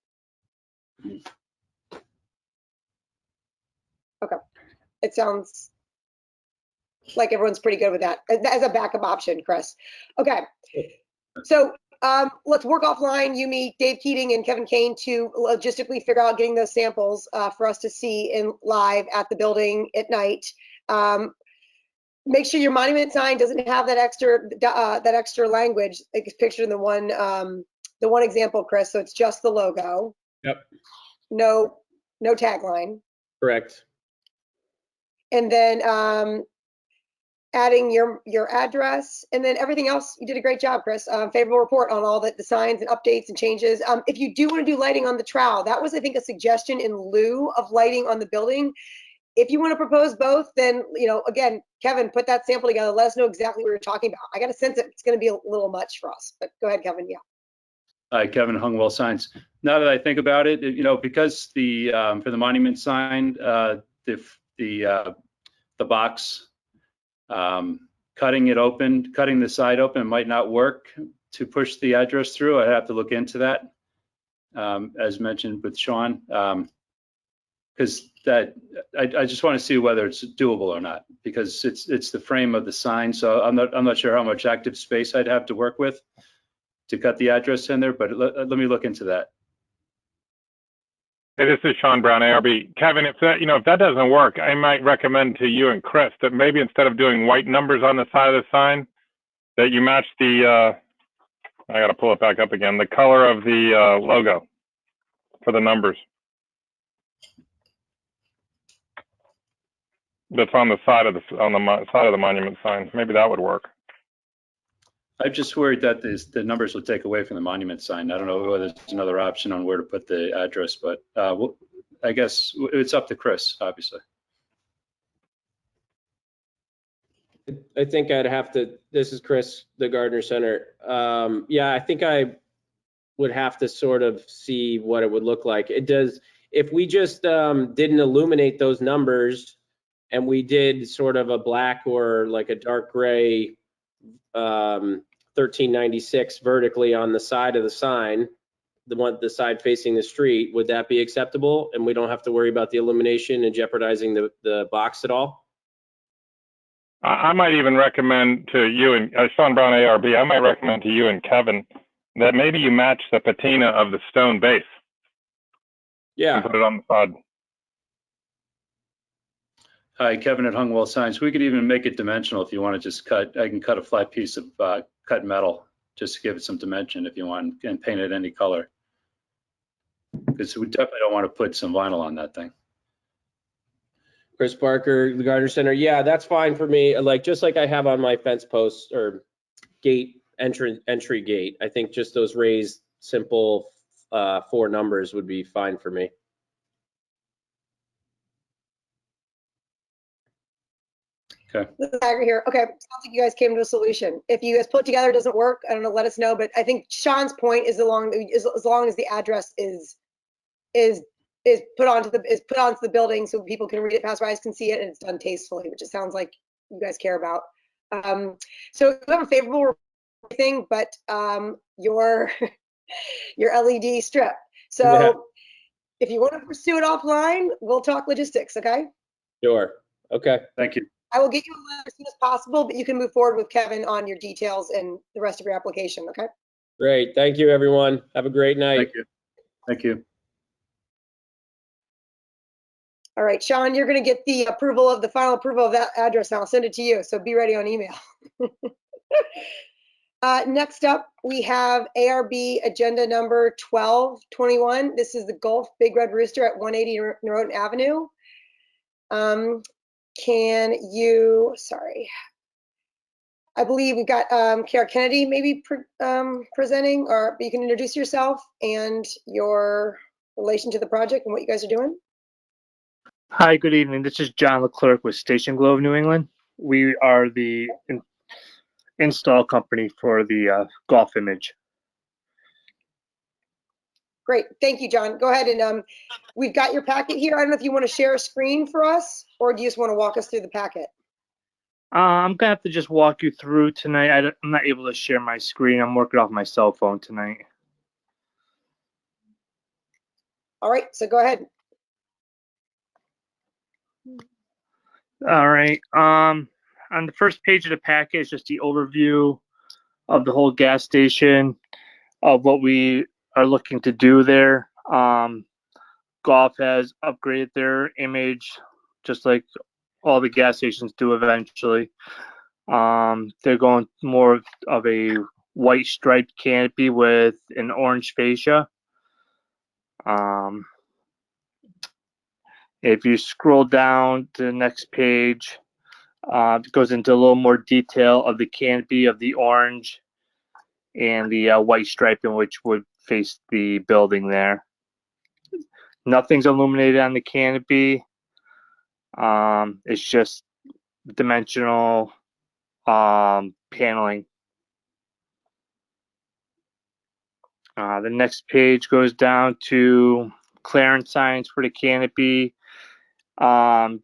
Okay. It sounds like everyone's pretty good with that as a backup option, Chris. Okay. So let's work offline, you, me, Dave Keating, and Kevin Kane, to logistically figure out getting those samples for us to see in live at the building at night. Make sure your monument sign doesn't have that extra language like it's pictured in the one example, Chris. So it's just the logo. Yep. No tagline. Correct. And then adding your address, and then everything else. You did a great job, Chris. Favorable report on all the signs and updates and changes. If you do want to do lighting on the trowel, that was, I think, a suggestion in lieu of lighting on the building. If you want to propose both, then, again, Kevin, put that sample together. Let us know exactly what you're talking about. I got a sense that it's going to be a little much for us, but go ahead, Kevin. Yeah. Hi, Kevin, Hungwell Signs. Now that I think about it, because for the monument sign, the box, cutting the side open might not work to push the address through. I'd have to look into that, as mentioned with Sean, because I just want to see whether it's doable or not, because it's the frame of the sign. So I'm not sure how much active space I'd have to work with to cut the address in there, but let me look into that. Hey, this is Sean Brown, ARB. Kevin, if that doesn't work, I might recommend to you and Chris that maybe instead of doing white numbers on the side of the sign, that you match the, I got to pull it back up again, the color of the logo for the numbers. That's on the side of the monument sign. Maybe that would work. I'm just worried that the numbers will take away from the monument sign. I don't know whether there's another option on where to put the address, but I guess it's up to Chris, obviously. I think I'd have to, this is Chris, the Gardner Center. Yeah, I think I would have to sort of see what it would look like. It does, if we just didn't illuminate those numbers and we did sort of a black or like a dark gray 1396 vertically on the side of the sign, the side facing the street, would that be acceptable? And we don't have to worry about the illumination and jeopardizing the box at all? I might even recommend to you and Sean Brown, ARB, I might recommend to you and Kevin that maybe you match the patina of the stone base. Yeah. And put it on the side. Hi, Kevin at Hungwell Signs. We could even make it dimensional if you want to just cut. I can cut a flat piece of cut metal just to give it some dimension if you want, and paint it any color. Because we definitely don't want to put some vinyl on that thing. Chris Barker, the Gardner Center. Yeah, that's fine for me. Like just like I have on my fence posts or gate entry gate. I think just those raised simple 4 numbers would be fine for me. Okay. Here. Okay. Sounds like you guys came to a solution. If you guys put it together, it doesn't work, I don't know, let us know. But I think Sean's point is as long as the address is put onto the building so people can read it, passersby can see it, and it's done tastefully, which it sounds like you guys care about. So you have a favorable thing, but your LED strip. So Yeah. if you want to pursue it offline, we'll talk logistics. Okay. Sure. Okay. Thank you. I will get you a letter as soon as possible, but you can move forward with Kevin on your details and the rest of your application, okay? Great. Thank you, everyone. Have a great night. Thank you. Thank you. All right, Sean, you're going to get the final approval of that address, and I'll send it to you, so be ready on email. Next up, we have ARB agenda number 1221. This is the Gulf Big Red Rooster at 180 Norotan Avenue. I believe we've got Kara Kennedy maybe presenting, or you can introduce yourself and your relation to the project and what you guys are doing. Hi, good evening. This is John Leclerc with Station Globe New England. We are the install company for the golf image. Great, thank you, John. Go ahead and we've got your packet here. I don't know if you want to share a screen for us, or do you just want to walk us through the packet? I'm gonna have to just walk you through tonight. I'm not able to share my screen. I'm working off my cell phone tonight. All right, so go ahead. All right. On the first page of the packet is just the overview of the whole gas station, of what we are looking to do there. Golf has upgraded their image, just like all the gas stations do eventually. They're going more of a white striped canopy with an orange fascia. If you scroll down to the next page, it goes into a little more detail of the canopy of the orange and the white striping, which would face the building there. Nothing's illuminated on the canopy. It's just dimensional paneling. The next page goes down to clearance signs for the canopy. So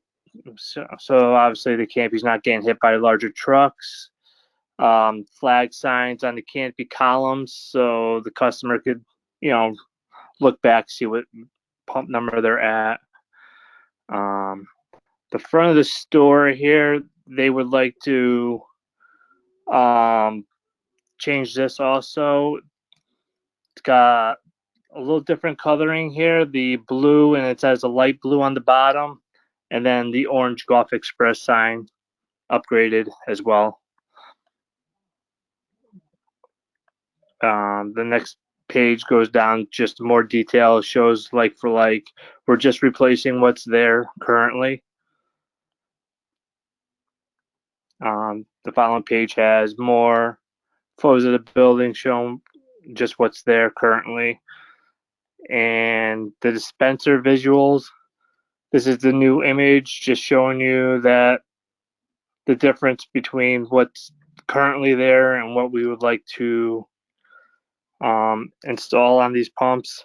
obviously the canopy's not getting hit by larger trucks. Flag signs on the canopy columns, so the customer could, look back, see what pump number they're at. The front of the store here, they would like to change this also. It's got a little different coloring here, the blue, and it says a light blue on the bottom, and then the orange Golf Express sign upgraded as well. The next page goes down just more detail, shows like for like. We're just replacing what's there currently. The following page has more photos of the building showing just what's there currently. And the dispenser visuals. This is the new image, just showing you that the difference between what's currently there and what we would like to install on these pumps.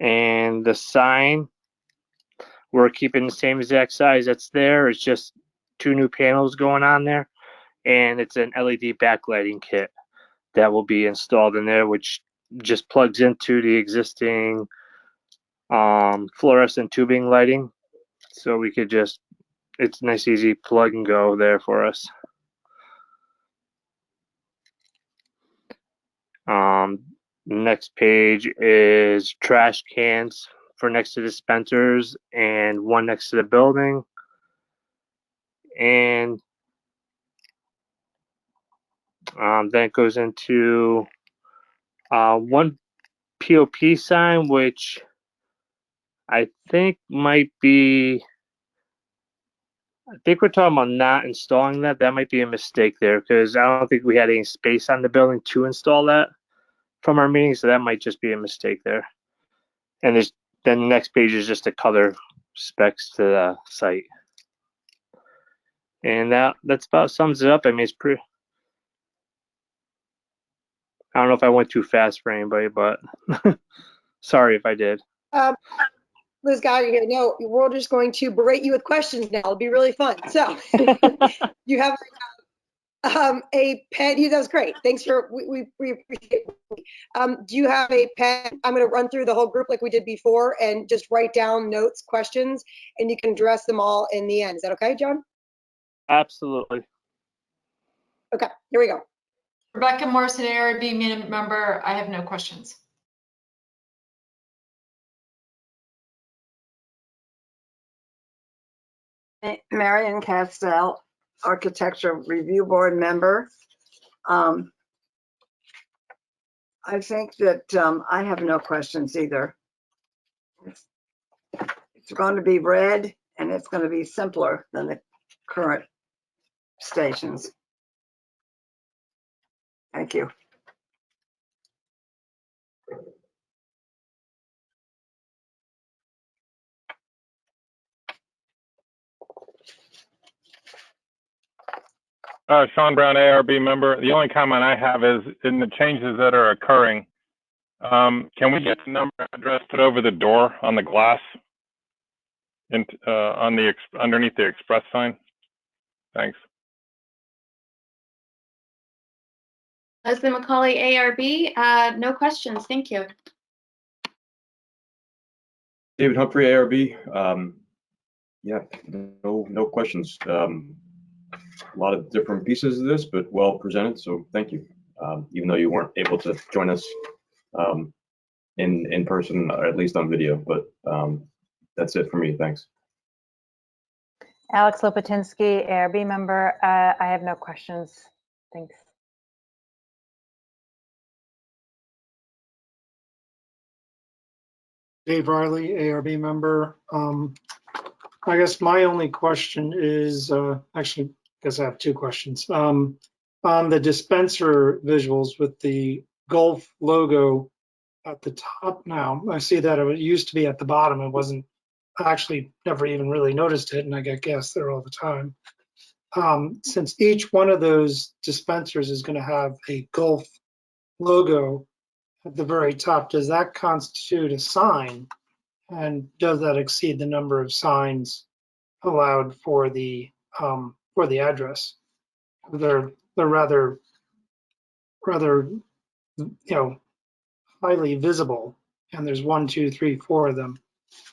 And the sign, we're keeping the same exact size that's there. It's just 2 new panels going on there, and it's an LED backlighting kit that will be installed in there, which just plugs into the existing fluorescent tubing lighting. So we could just, it's a nice easy plug and go there for us. Next page is trash cans for next to dispensers and one next to the building. And then it goes into one POP sign, which I think might be, I think we're talking about not installing that. That might be a mistake there because I don't think we had any space on the building to install that from our meeting, so that might just be a mistake there. And then the next page is just the color specs to the site. And that's about sums it up. I mean, it's pretty. I don't know if I went too fast for anybody, but sorry if I did. Liz Geiger, no, we're just going to berate you with questions now. It'll be really fun. So you have a pen. That was great. Thanks for, we appreciate it. Do you have a pen? I'm going to run through the whole group like we did before and just write down notes, questions, and you can address them all in the end. Is that okay, John? Absolutely. Okay, here we go. Rebecca Morrison, ARB member. I have no questions. Marion Castell, Architecture Review Board member. I think that I have no questions either. It's going to be red and it's going to be simpler than the current stations. Thank you. Sean Brown, ARB member. The only comment I have is in the changes that are occurring, can we get the number address put over the door on the glass on the underneath the express sign? Thanks. Leslie McCauley, ARB. No questions. Thank you. David Humphrey, ARB. Yeah, no questions. A lot of different pieces of this, but well presented, so thank you. Even though you weren't able to join us in person, or at least on video, but that's it for me. Thanks. Alex Lopatinsky, ARB member. I have no questions. Thanks. Dave Riley, ARB member. I guess my only question is, actually, I guess I have two questions. On the dispenser visuals with the Gulf logo at the top now, I see that it used to be at the bottom. It wasn't, I actually never even really noticed it, and I get gas there all the time. Since each one of those dispensers is going to have a Gulf logo at the very top, does that constitute a sign? And does that exceed the number of signs allowed for the address? They're rather highly visible, and there's 1, 2, 3, 4 of them.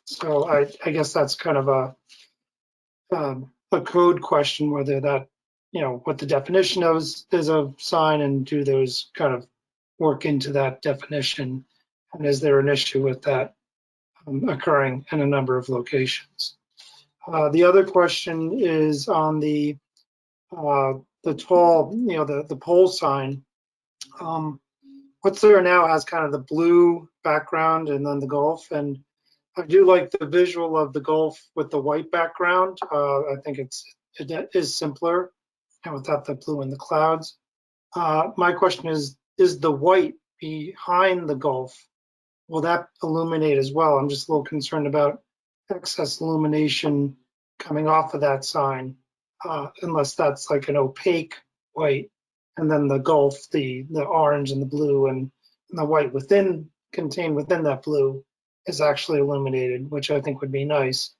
So I guess that's kind of a code question, whether that, what the definition is of sign, and do those kind of work into that definition, and is there an issue with that occurring in a number of locations? The other question is on the tall, the pole sign. What's there now has kind of the blue background and then the Gulf, and I do like the visual of the Gulf with the white background. I think it is simpler and without the blue and the clouds. My question is the white behind the Gulf, will that illuminate as well? I'm just a little concerned about excess illumination coming off of that sign, unless that's like an opaque white, and then the Gulf, the orange and the blue and the white contained within that blue is actually illuminated, which I think would be nice.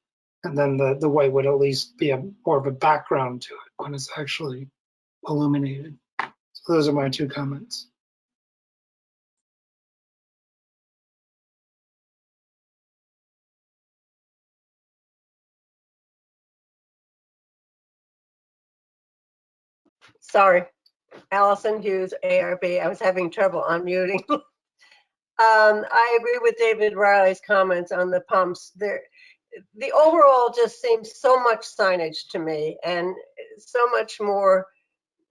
And then the white would at least be more of a background to it when it's actually illuminated. So those are my two comments. Sorry, Allison Hughes, ARB. I was having trouble unmuting. I agree with David Riley's comments on the pumps. The overall just seems so much signage to me and so much more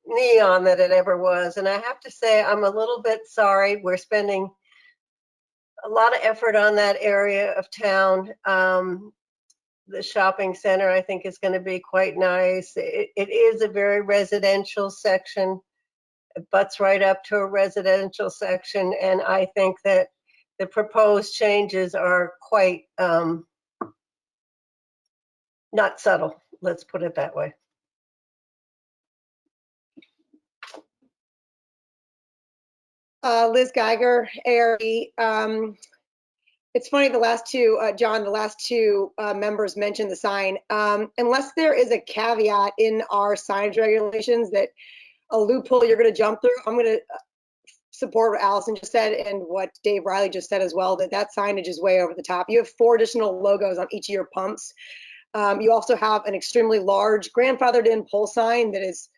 neon than it ever was. And I have to say, I'm a little bit sorry. We're spending a lot of effort on that area of town. The shopping center, I think, is going to be quite nice. It is a very residential section. It butts right up to a residential section. And I think that the proposed changes are quite not subtle. Let's put it that way. Liz Geiger, ARB. It's funny, the last two, John, the last two members mentioned the sign. Unless there is a caveat in our signage regulations that a loophole you're going to jump through, I'm going to support what Allison just said and what Dave Riley just said as well, that signage is way over the top. You have 4 additional logos on each of your pumps. You also have an extremely large grandfathered in pole sign that is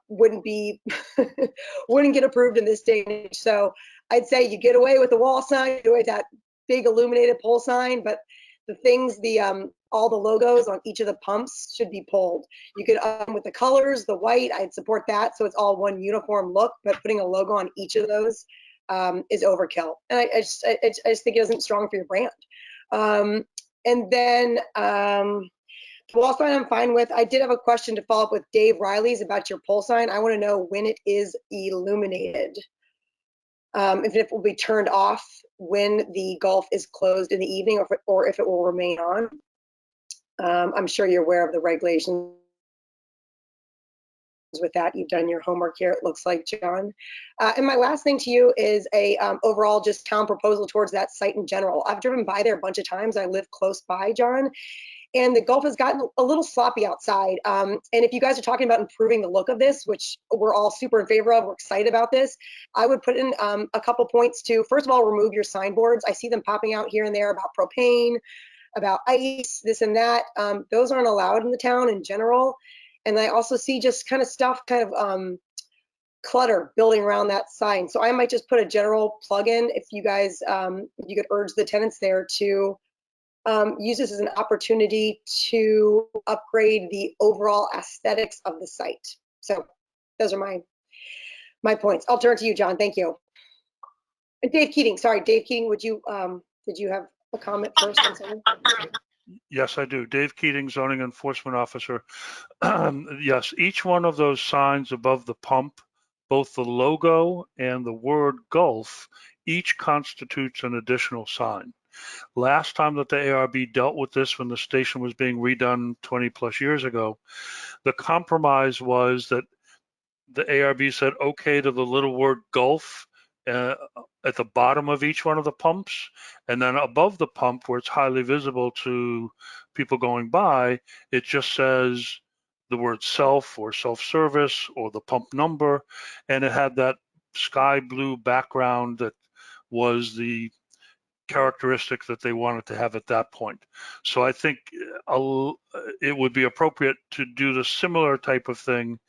wouldn't get approved in this day and age. So I'd say you get away with the wall sign, you get away with that big illuminated pole sign, but the things, all the logos on each of the pumps should be pulled. You could, with the colors, the white, I'd support that, so it's all one uniform look, but putting a logo on each of those is overkill. And I just think it isn't strong for your brand. And then the wall sign I'm fine with. I did have a question to follow up with Dave Riley's about your pole sign. I want to know when it is illuminated. If it will be turned off when the golf is closed in the evening, or if it will remain on. I'm sure you're aware of the regulations with that. You've done your homework here, it looks like, John. And my last thing to you is a overall just town proposal towards that site in general. I've driven by there a bunch of times. I live close by, John. And the golf has gotten a little sloppy outside. And if you guys are talking about improving the look of this, which we're all super in favor of, we're excited about this, I would put in a couple points to, first of all, remove your signboards. I see them popping out here and there about propane, about ice, this and that. Those aren't allowed in the town in general. And I also see just kind of stuff, clutter building around that sign. So I might just put a general plug-in if you guys, if you could urge the tenants there to use this as an opportunity to upgrade the overall aesthetics of the site. So those are my points. I'll turn to you, John. Thank you. And Dave Keating, sorry, Dave Keating, would you did you have a comment first on something? Yes, I do. Dave Keating, Zoning Enforcement Officer. Yes, each one of those signs above the pump, both the logo and the word golf, each constitutes an additional sign. Last time that the ARB dealt with this, when the station was being redone 20 plus years ago, the compromise was that the ARB said okay to the little word golf at the bottom of each one of the pumps, and then above the pump where it's highly visible to people going by, it just says the word self or self-service or the pump number, and it had that sky blue background that was the characteristic that they wanted to have at that point. So I think it would be appropriate to do the similar type of thing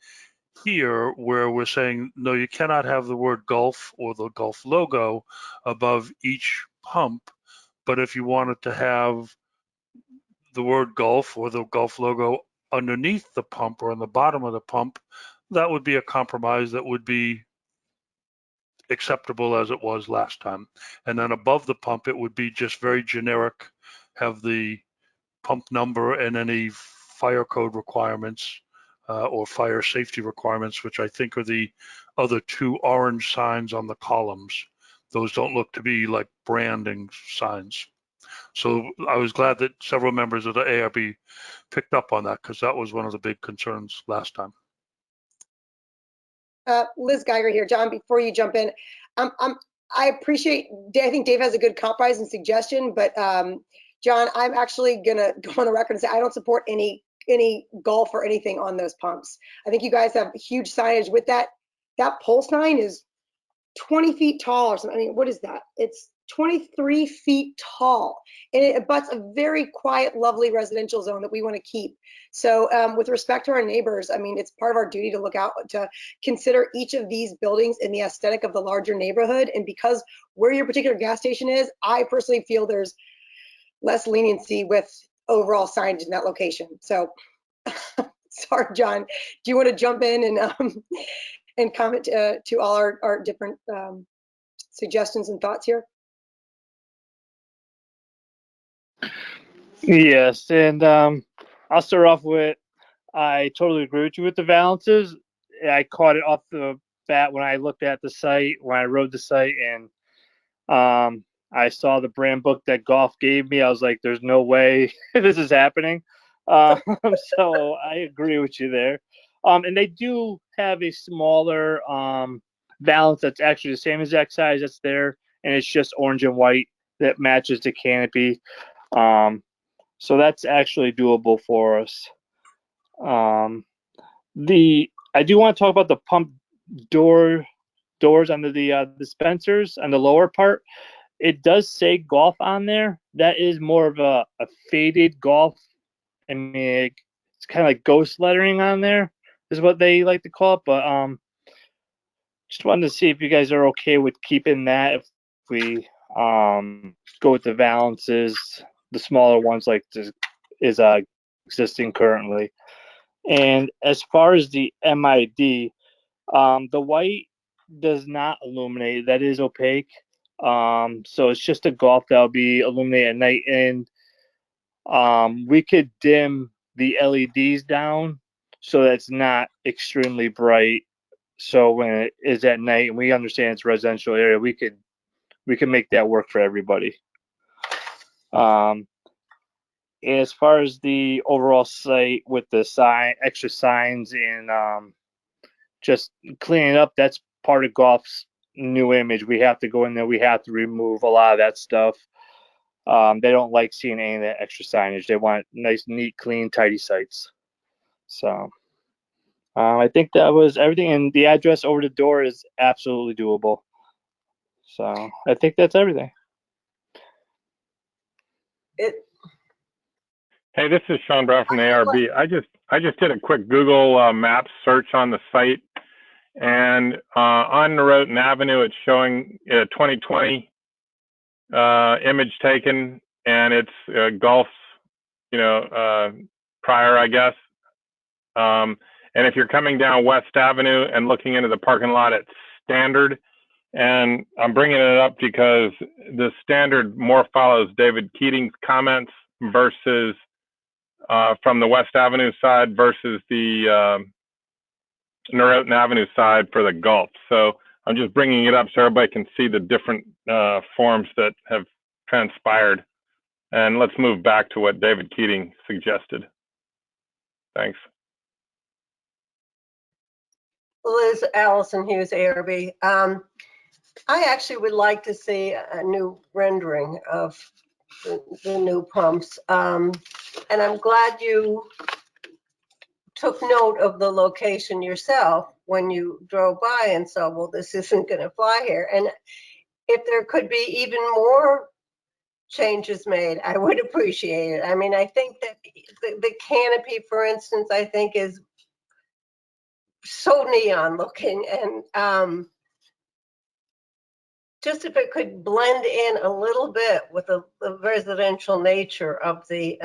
here, where we're saying, no, you cannot have the word golf or the golf logo above each pump. But if you wanted to have the word golf or the golf logo underneath the pump or on the bottom of the pump, that would be a compromise that would be acceptable as it was last time. And then above the pump, it would be just very generic, have the pump number and any fire code requirements or fire safety requirements, which I think are the other 2 orange signs on the columns. Those don't look to be like branding signs. So I was glad that several members of the ARB picked up on that, because that was one of the big concerns last time. Liz Geiger here, John, before you jump in, I appreciate, I think Dave has a good compromise and suggestion, but John, I'm actually gonna go on the record and say I don't support any golf or anything on those pumps. I think you guys have huge signage with that. That pole sign is 20 feet tall or something. I mean, what is that? It's 23 feet tall, and it abuts a very quiet, lovely residential zone that we want to keep. So with respect to our neighbors, I mean, it's part of our duty to look out, to consider each of these buildings in the aesthetic of the larger neighborhood. And because where your particular gas station is, I personally feel there's less leniency with overall signage in that location. So sorry, John, do you want to jump in and comment to all our different suggestions and thoughts here? Yes, and I'll start off with, I totally agree with you with the valances. I caught it off the bat when I looked at the site, when I rode the site, and I saw the brand book that Golf gave me. I was like, there's no way this is happening. So I agree with you there. And they do have a smaller valance that's actually the same exact size that's there, and it's just orange and white that matches the canopy. So that's actually doable for us. I do want to talk about the pump doors under the dispensers on the lower part. It does say golf on there. That is more of a faded golf. I mean, it's kind of like ghost lettering on there, is what they like to call it. But just wanted to see if you guys are okay with keeping that. If we go with the valances, the smaller ones like this is existing currently. And as far as the MID, the white does not illuminate. That is opaque. So it's just a golf that'll be illuminated at night, and we could dim the LEDs down so that it's not extremely bright. So when it is at night and we understand it's a residential area, we can make that work for everybody. As far as the overall site with the extra signs and just cleaning up, that's part of Golf's new image. We have to go in there. We have to remove a lot of that stuff. They don't like seeing any of that extra signage. They want nice, neat, clean, tidy sites. So I think that was everything. And the address over the door is absolutely doable. So I think that's everything. Hey, this is Sean Brown from the ARB. I just did a quick Google Maps search on the site, and on Norotan Avenue, it's showing a 2020 image taken, and it's Golf's, prior, I guess. And if you're coming down West Avenue and looking into the parking lot, it's standard. And I'm bringing it up because the standard more follows David Keating's comments versus from the West Avenue side versus the Norotan Avenue side for the Gulf. So I'm just bringing it up so everybody can see the different forms that have transpired. And let's move back to what David Keating suggested. Thanks. Liz Allison Hughes, ARB. I actually would like to see a new rendering of the new pumps. And I'm glad you took note of the location yourself when you drove by and saw, well, this isn't going to fly here. And if there could be even more changes made, I would appreciate it. I mean, I think that the canopy, for instance, I think is so neon looking, and just if it could blend in a little bit with the residential nature of the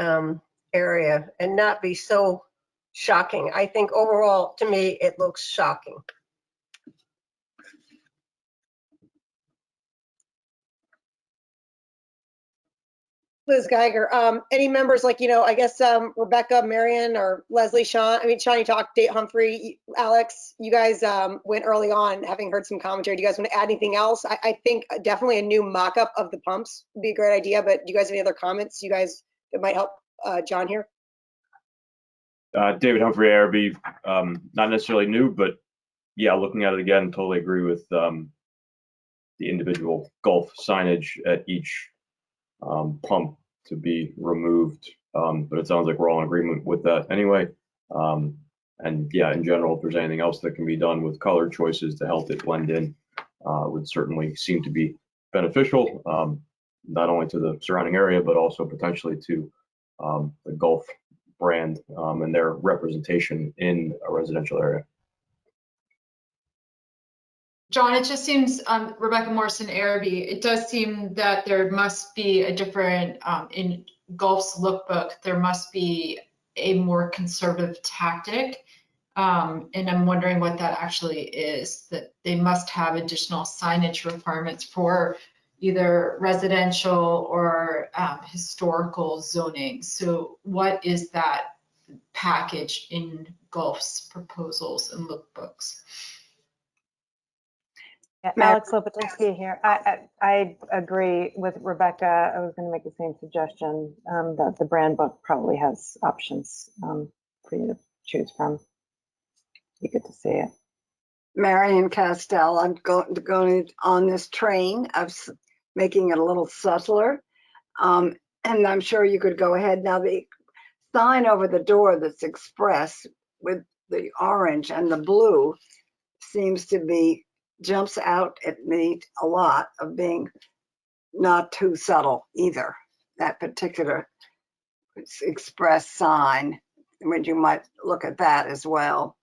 area and not be so shocking. I think overall, to me, it looks shocking. Liz Geiger, any members like, I guess Rebecca, Marion, or Leslie, Sean, Sean, you talked, Dave, Humphrey, Alex, you guys went early on, having heard some commentary. Do you guys want to add anything else? I think definitely a new mock-up of the pumps would be a great idea, but do you guys have any other comments you guys that might help John here? David Humphrey, ARB, not necessarily new, but yeah, looking at it again, totally agree with the individual Gulf signage at each pump to be removed, but it sounds like we're all in agreement with that anyway. And yeah, in general, if there's anything else that can be done with color choices to help it blend in, would certainly seem to be beneficial, not only to the surrounding area, but also potentially to the Gulf brand and their representation in a residential area. John, it just seems, Rebecca Morrison, ARB, it does seem that there must be a different, in Gulf's lookbook, there must be a more conservative tactic. And I'm wondering what that actually is, that they must have additional signage requirements for either residential or historical zoning. So what is that package in Gulf's proposals and lookbooks? Yeah, Alex Lopatinsky here. I agree with Rebecca. I was going to make the same suggestion that the brand book probably has options for you to choose from. Be good to see it. Marion Castell, I'm going on this train of making it a little subtler. And I'm sure you could go ahead. Now, the sign over the door that's expressed with the orange and the blue seems to be, jumps out at me a lot of being not too subtle either. That particular express sign, when you might look at that as well.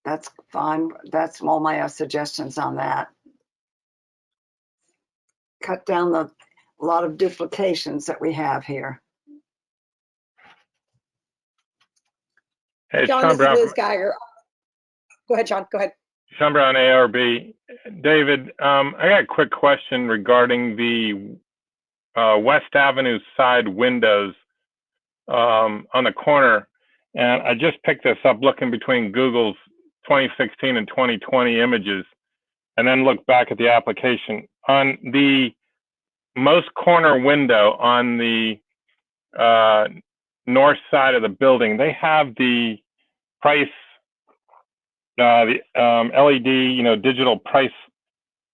That's fine. That's all my suggestions on that. Cut down a lot of duplications that we have here. Hey, John, Sean this Brown. is Liz Geiger. Go ahead, John. Go ahead. Sean Brown, ARB. David, I got a quick question regarding the West Avenue side windows on the corner. And I just picked this up looking between Google's 2016 and 2020 images, and then look back at the application. On the most corner window on the north side of the building, they have the price, the LED, digital price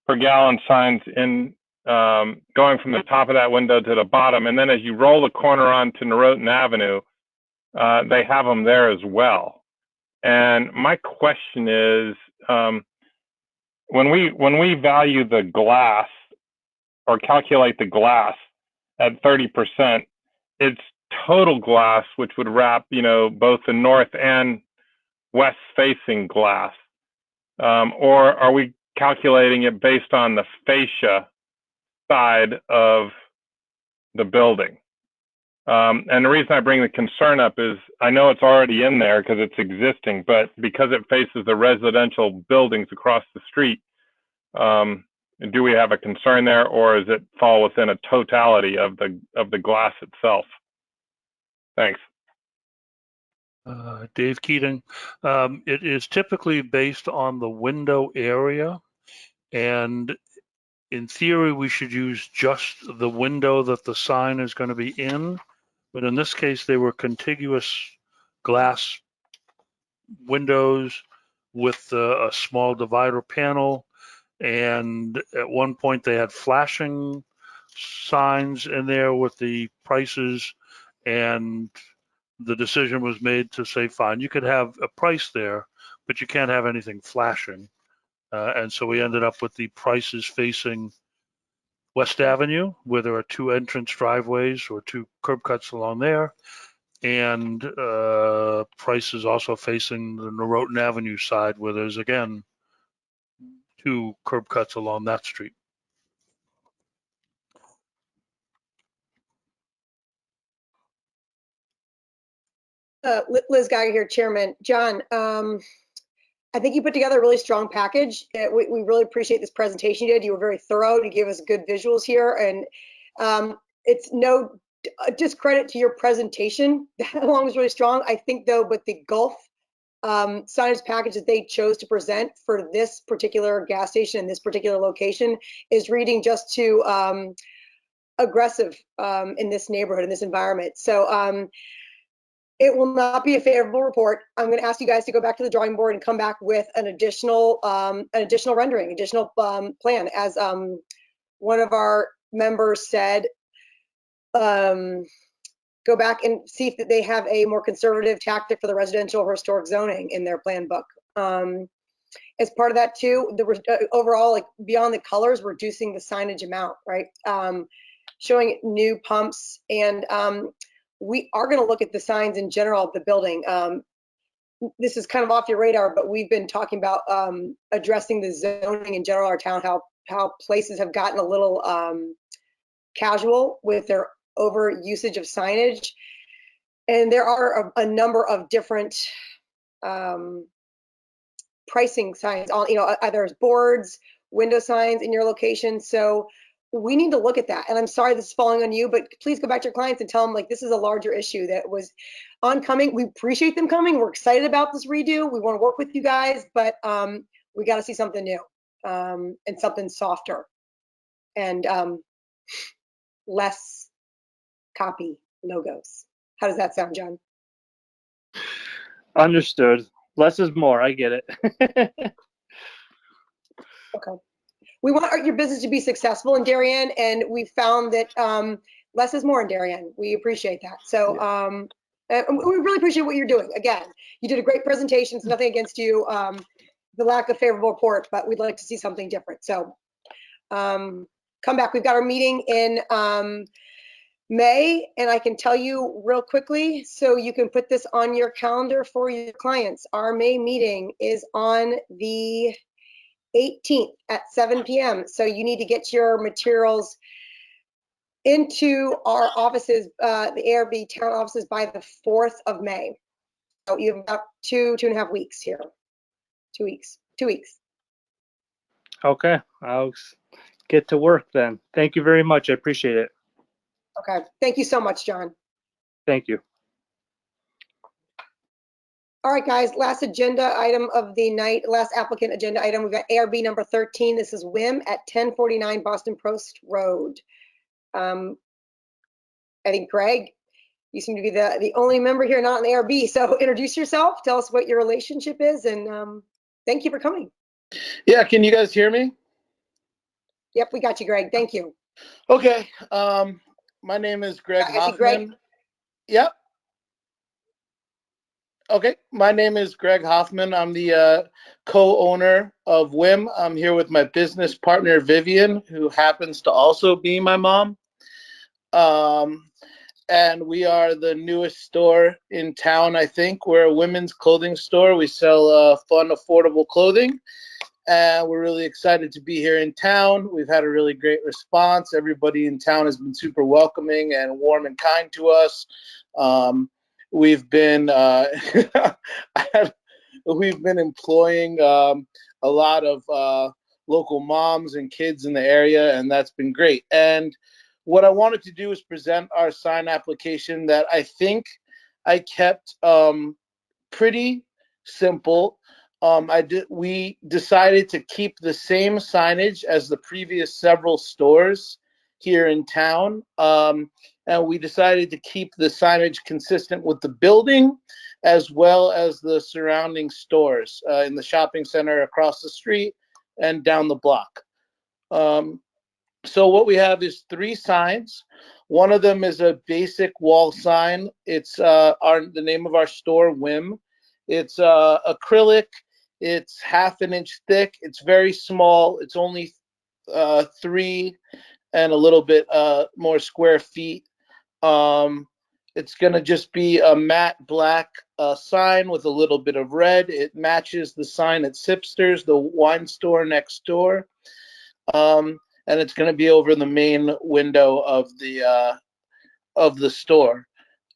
per gallon signs in going from the top of that window to the bottom. And then as you roll the corner onto Norotan Avenue, they have them there as well. And my question is, when we value the glass or calculate the glass at 30%, it's total glass, which would wrap, both the north and west facing glass. Or are we calculating it based on the fascia side of the building? And the reason I bring the concern up is I know it's already in there because it's existing, but because it faces the residential buildings across the street, do we have a concern there, or does it fall within a totality of the glass itself? Thanks. Dave Keating. It is typically based on the window area, and in theory, we should use just the window that the sign is going to be in. But in this case, they were contiguous glass windows with a small divider panel. And at one point, they had flashing signs in there with the prices. And the decision was made to say, fine, you could have a price there, but you can't have anything flashing. And so we ended up with the prices facing West Avenue, where there are two entrance driveways or two curb cuts along there, and prices also facing the Norotan Avenue side, where there's again two curb cuts along that street. Liz Geiger here, Chairman. John, I think you put together a really strong package. We really appreciate this presentation you did. You were very thorough to give us good visuals here, and it's no discredit to your presentation. That one was really strong. I think though, with the Gulf signage package that they chose to present for this particular gas station and this particular location is reading just too aggressive in this neighborhood, in this environment. So it will not be a favorable report. I'm going to ask you guys to go back to the drawing board and come back with an additional rendering, additional plan. As one of our members said, go back and see if they have a more conservative tactic for the residential or historic zoning in their plan book. as part of that too, the overall, like beyond the colors, reducing the signage amount, right? Showing new pumps, and we are going to look at the signs in general of the building. This is kind of off your radar, but we've been talking about addressing the zoning in general, our town, how places have gotten a little casual with their over usage of signage. And there are a number of different pricing signs on, either boards, window signs in your location. So we need to look at that. And I'm sorry this is falling on you, but please go back to your clients and tell them, like, this is a larger issue that was oncoming. We appreciate them coming. We're excited about this redo. We want to work with you guys, but we got to see something new and something softer and less copy logos. How does that sound, John? Understood. Less is more. I get it. Okay. We want your business to be successful in Darien, and we found that less is more in Darien. We appreciate that. So and we really appreciate what you're doing. Again, you did a great presentation. It's nothing against you, the lack of favorable report, but we'd like to see something different. So come back. We've got our meeting in May, and I can tell you real quickly, so you can put this on your calendar for your clients. Our May meeting is on the 18th at 7 p.m. So you need to get your materials into our offices, the ARB town offices, by the 4th of May. So you have about 2.5 weeks here. 2 weeks. 2 weeks. Okay, I'll get to work then. Thank you very much. I appreciate it. Okay. Thank you so much, John. Thank you. All right, guys, last agenda item of the night, last applicant agenda item. We've got ARB number 13. This is WIM at 1049 Boston Post Road. I think, Greg, you seem to be the only member here not in ARB. So introduce yourself, tell us what your relationship is, and thank you for coming. Yeah, can you guys hear me? Yep, we got you, Greg. Thank you. Okay, my name is Greg Hoffman. Greg. Yep. Okay, my name is Greg Hoffman. I'm the co-owner of WIM. I'm here with my business partner, Vivian, who happens to also be my mom. And we are the newest store in town, I think. We're a women's clothing store. We sell fun, affordable clothing. And we're really excited to be here in town. We've had a really great response. Everybody in town has been super welcoming and warm and kind to us. We've been we've been employing a lot of local moms and kids in the area, and that's been great. And what I wanted to do is present our sign application that I think I kept pretty simple. We decided to keep the same signage as the previous several stores here in town. And we decided to keep the signage consistent with the building as well as the surrounding stores in the shopping center across the street and down the block. So what we have is 3 signs. One of them is a basic wall sign. It's the name of our store, WIM. It's acrylic. It's 1/2 inch thick. It's very small. It's only 3 and a little bit more square feet. It's going to just be a matte black sign with a little bit of red. It matches the sign at Sipster's, the wine store next door. And it's going to be over the main window of the store.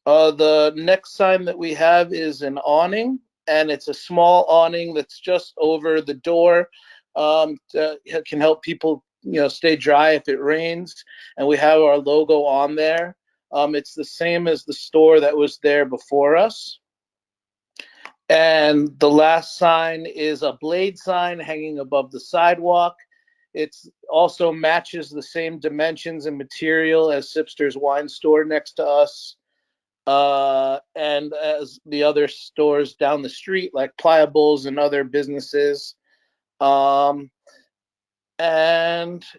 The next sign that we have is an awning, and it's a small awning that's just over the door. It can help people, stay dry if it rains. And we have our logo on there. It's the same as the store that was there before us. And the last sign is a blade sign hanging above the sidewalk. It also matches the same dimensions and material as Sipster's wine store next to us. And as the other stores down the street, like Pliables and other businesses. And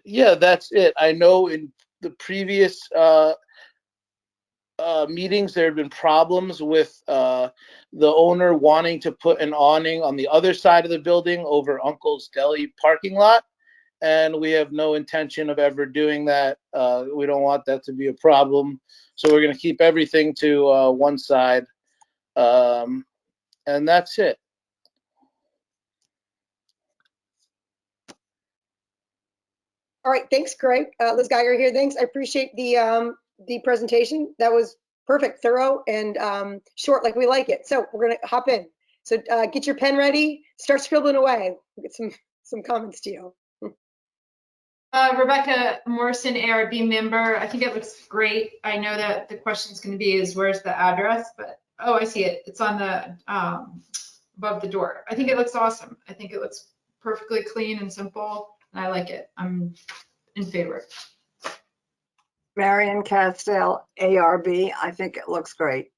yeah, that's it. I know in the previous meetings, there have been problems with the owner wanting to put an awning on the other side of the building over Uncle's Deli parking lot. And we have no intention of ever doing that. We don't want that to be a problem. So we're going to keep everything to one side. And that's it. All right, thanks, Greg. Liz Geiger here. Thanks. I appreciate the presentation. That was perfect, thorough, and short, like we like it. So we're gonna hop in. So get your pen ready. Start scribbling away. We'll get some comments to you. Rebecca Morrison, ARB member. I think it looks great. I know that the question is going to be is where's the address, but oh, I see it. It's on the above the door. I think it looks awesome. I think it looks perfectly clean and simple. And I like it. I'm in favor. Marion Castell, ARB. I think it looks great.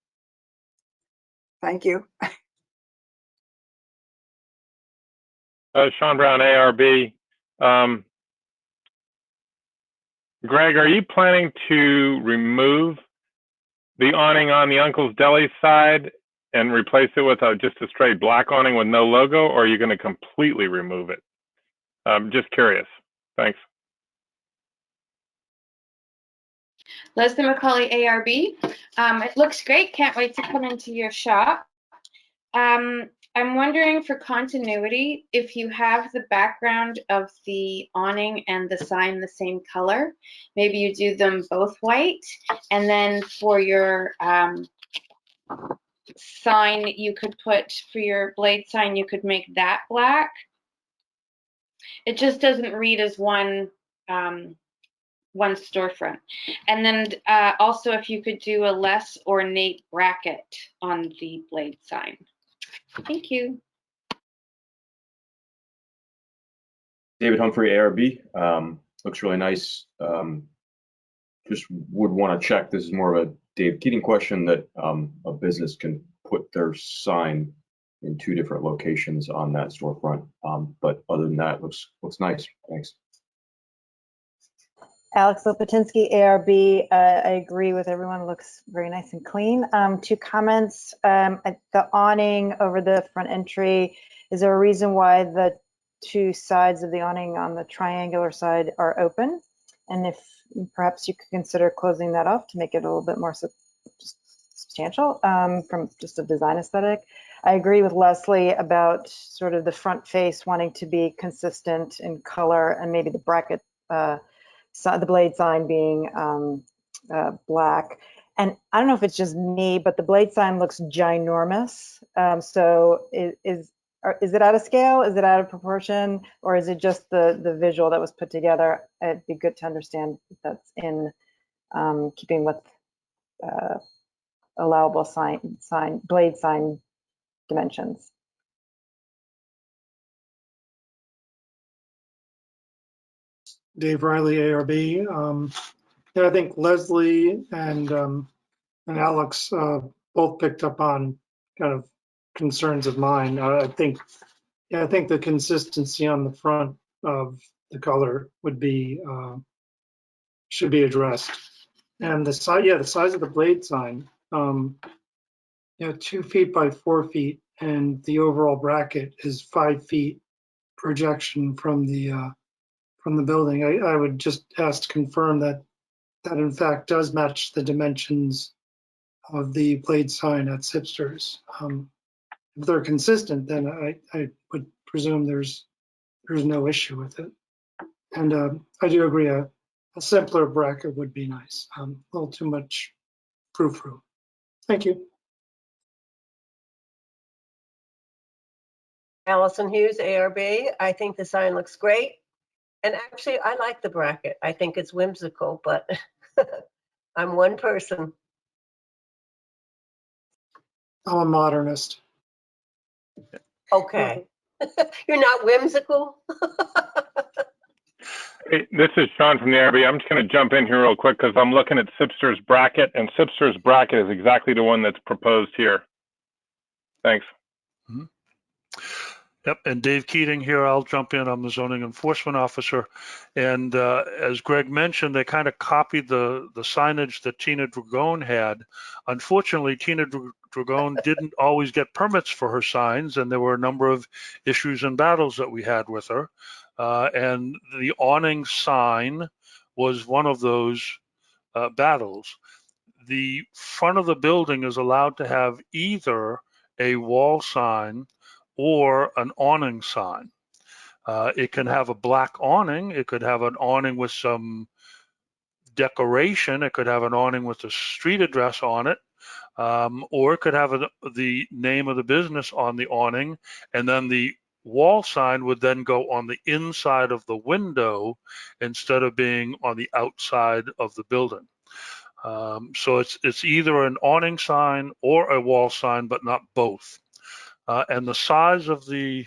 Thank you. Sean Brown, ARB. Greg, are you planning to remove the awning on the Uncle's Deli side and replace it with just a straight black awning with no logo, or are you going to completely remove it? Just curious. Thanks. Leslie McCauley, ARB. It looks great. Can't wait to come into your shop. I'm wondering for continuity, if you have the background of the awning and the sign the same color, maybe you do them both white. And then for your sign, you could put, for your blade sign, you could make that black. It just doesn't read as one storefront. And then also if you could do a less ornate bracket on the blade sign. Thank you. David Humphrey, ARB. Looks really nice. Just would want to check, this is more of a Dave Keating question, that a business can put their sign in 2 different locations on that storefront. But other than that, looks nice. Thanks. Alex Lopatinsky, ARB. I agree with everyone. It looks very nice and clean. 2 comments. The awning over the front entry, is there a reason why the 2 sides of the awning on the triangular side are open? And if perhaps you could consider closing that off to make it a little bit more substantial from just a design aesthetic. I agree with Leslie about sort of the front face wanting to be consistent in color, and maybe the bracket, the blade sign being black. And I don't know if it's just me, but the blade sign looks ginormous. So is it out of scale? Is it out of proportion? Or is it just the visual that was put together? It'd be good to understand if that's in keeping with allowable blade sign dimensions. Dave Riley, ARB. Yeah, I think Leslie and Alex both picked up on kind of concerns of mine. I think the consistency on the front of the color would be should be addressed. And the size of the blade sign, 2 feet by 4 feet, and the overall bracket is 5 feet projection from the building. I would just ask to confirm that in fact does match the dimensions of the blade sign at Sipster's. If they're consistent, then I would presume there's no issue with it. And I do agree, a simpler bracket would be nice. A little too much frou-frou. Thank you. Allison Hughes, ARB. I think the sign looks great. And actually, I like the bracket. I think it's whimsical, but I'm one person. I'm a modernist. Okay. You're not whimsical? Hey, this is Sean from the ARB. I'm just going to jump in here real quick because I'm looking at Sipster's bracket, and Sipster's bracket is exactly the one that's proposed here. Thanks. Yep, and Dave Keating here. I'll jump in. I'm the zoning enforcement officer. And as Greg mentioned, they kind of copied the signage that Tina Dragone had. Unfortunately, Tina Dragone didn't always get permits for her signs, and there were a number of issues and battles that we had with her. And the awning sign was one of those battles. The front of the building is allowed to have either a wall sign or an awning sign. It can have a black awning. It could have an awning with some decoration. It could have an awning with a street address on it. Or it could have the name of the business on the awning, and then the wall sign would then go on the inside of the window instead of being on the outside of the building. So it's either an awning sign or a wall sign, but not both. And the size of the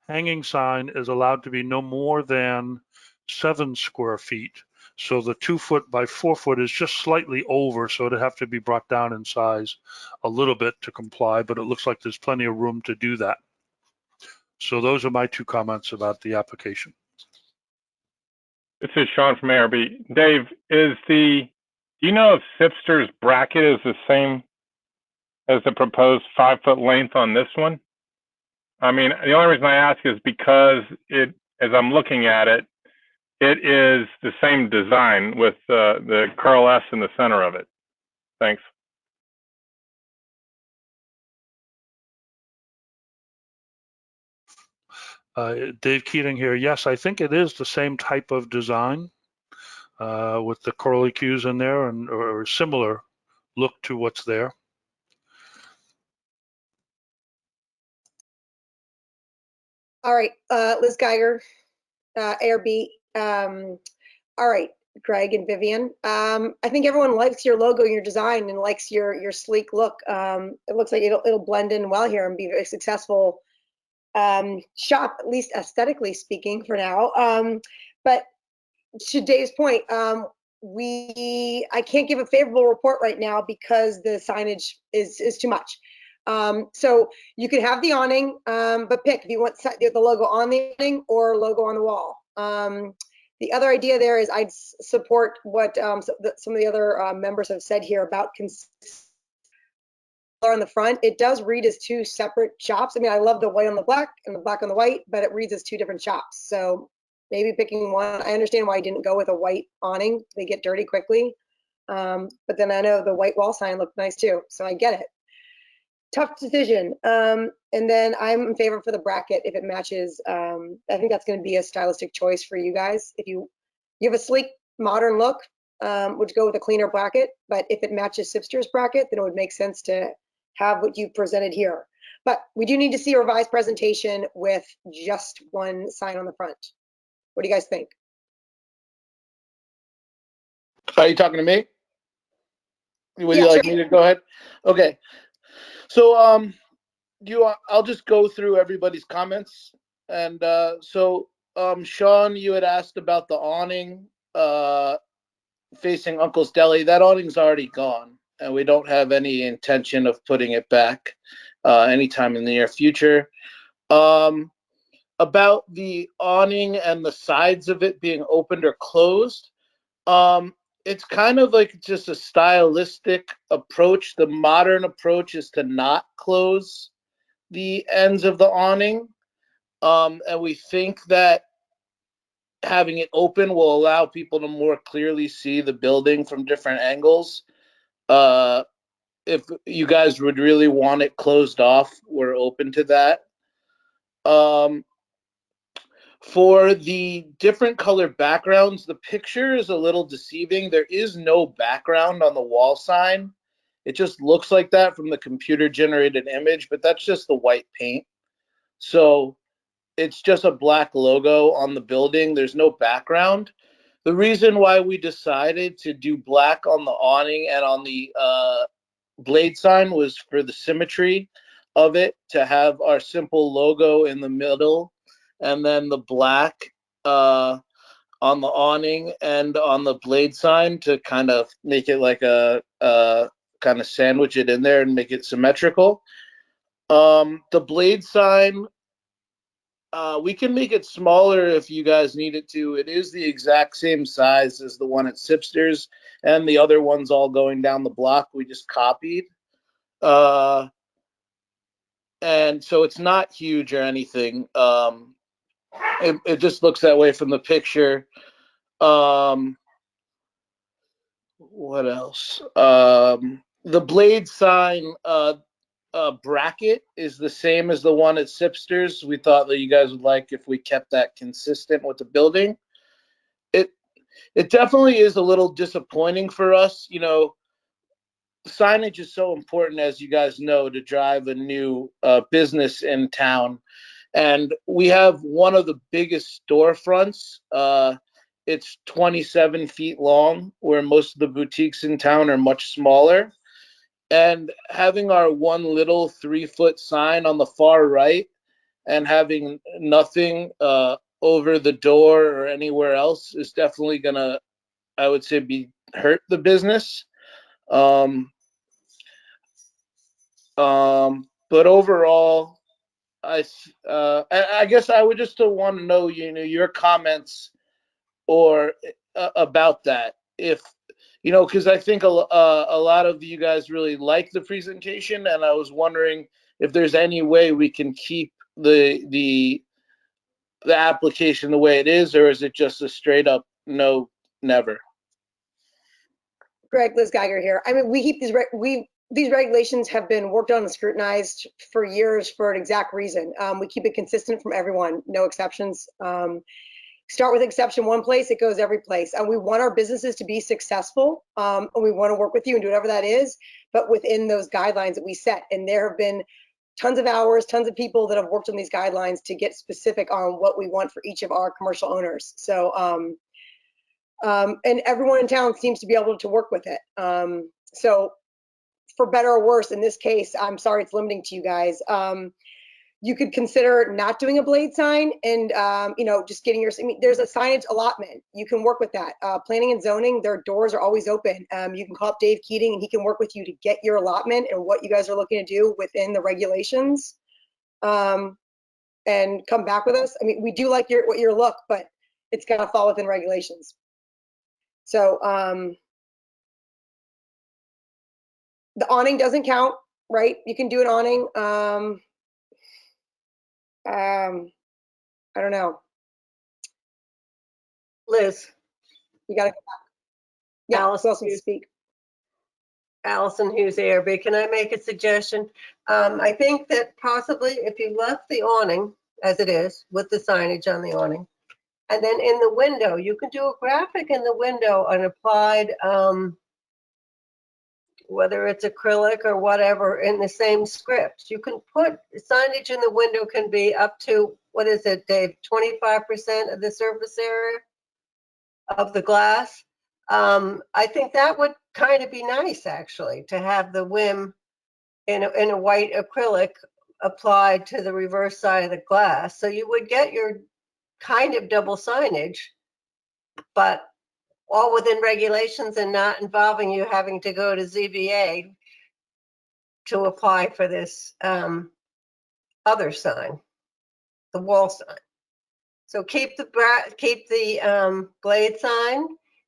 hanging sign is allowed to be no more than 7 square feet. So the 2 foot by 4 foot is just slightly over, so it'd have to be brought down in size a little bit to comply, but it looks like there's plenty of room to do that. So those are my 2 comments about the application. This is Sean from ARB. Dave, do you know if Sipster's bracket is the same as the proposed 5 foot length on this one? I mean, the only reason I ask is because as I'm looking at it, it is the same design with the curl S in the center of it. Thanks. Dave Keating here. Yes, I think it is the same type of design with the curly cues in there or similar look to what's there. All right, Liz Geiger, ARB. All right, Greg and Vivian. I think everyone likes your logo, your design, and likes your sleek look. It looks like it'll blend in well here and be a very successful shop, at least aesthetically speaking for now. But to Dave's point, I can't give a favorable report right now because the signage is too much. So you could have the awning, but pick if you want the logo on the awning or logo on the wall. The other idea there is I'd support what some of the other members have said here about on the front. It does read as 2 separate shops. I mean, I love the white on the black and the black on the white, but it reads as 2 different shops. So maybe picking one. I understand why I didn't go with a white awning. They get dirty quickly. But then I know the white wall sign looked nice too. So I get it. Tough decision. And then I'm in favor for the bracket if it matches. I think that's going to be a stylistic choice for you guys. If you have a sleek, modern look, would go with a cleaner bracket. But if it matches Sipster's bracket, then it would make sense to have what you presented here. But we do need to see a revised presentation with just 1 sign on the front. What do you guys think? Are you talking to me? Would Yeah, you like sure. me to go ahead? Okay. So I'll just go through everybody's comments. And Sean, you had asked about the awning facing Uncle's Deli. That awning's already gone, and we don't have any intention of putting it back anytime in the near future. About the awning and the sides of it being opened or closed, it's kind of like just a stylistic approach. The modern approach is to not close the ends of the awning. And we think that having it open will allow people to more clearly see the building from different angles. If you guys would really want it closed off, we're open to that. For the different color backgrounds, the picture is a little deceiving. There is no background on the wall sign. It just looks like that from the computer generated image, but that's just the white paint. So it's just a black logo on the building. There's no background. The reason why we decided to do black on the awning and on the blade sign was for the symmetry of it, to have our simple logo in the middle and then the black on the awning and on the blade sign to kind of make it like a kind of sandwich it in there and make it symmetrical. The blade sign we can make it smaller if you guys need it to. It is the exact same size as the one at Sipster's and the other ones all going down the block. We just copied. And so it's not huge or anything. It just looks that way from the picture. What else? The blade sign bracket is the same as the one at Sipster's. We thought that you guys would like if we kept that consistent with the building. It definitely is a little disappointing for us. You know, signage is so important, as you guys know, to drive a new business in town. And we have one of the biggest storefronts. It's 27 feet long, where most of the boutiques in town are much smaller. And having our one little 3-foot sign on the far right and having nothing over the door or anywhere else is definitely gonna, I would say, hurt the business. But overall, I guess I would just still want to know, your comments or about that. If because I think a lot of you guys really like the presentation, and I was wondering if there's any way we can keep the application the way it is, or is it just a straight up no, never? Greg, Liz Geiger here. I mean, we keep these regulations have been worked on and scrutinized for years for an exact reason. We keep it consistent from everyone, no exceptions. Start with exception one place, it goes every place. And we want our businesses to be successful. And we want to work with you and do whatever that is, but within those guidelines that we set. And there have been tons of hours, tons of people that have worked on these guidelines to get specific on what we want for each of our commercial owners. So, and everyone in town seems to be able to work with it. So for better or worse, in this case, I'm sorry it's limiting to you guys. You could consider not doing a blade sign and, just getting there's a signage allotment. You can work with that. Planning and zoning, their doors are always open. You can call up Dave Keating and he can work with you to get your allotment and what you guys are looking to do within the regulations. And come back with us. I mean, we do like your look, but it's got to fall within regulations. So the awning doesn't count, right? You can do an awning. I don't know. Liz. You got to come back. Yeah, Allison, to speak. Allison Hughes, ARB. Can I make a suggestion? I think that possibly if you left the awning as it is with the signage on the awning, and then in the window, you can do a graphic in the window and applied, whether it's acrylic or whatever, in the same script. You can put signage in the window can be up to, what is it, Dave, 25% of the surface area of the glass. I think that would kind of be nice, actually, to have the whim in a white acrylic applied to the reverse side of the glass. So you would get your kind of double signage, but all within regulations and not involving you having to go to ZBA to apply for this other sign, the wall sign. So keep the blade sign,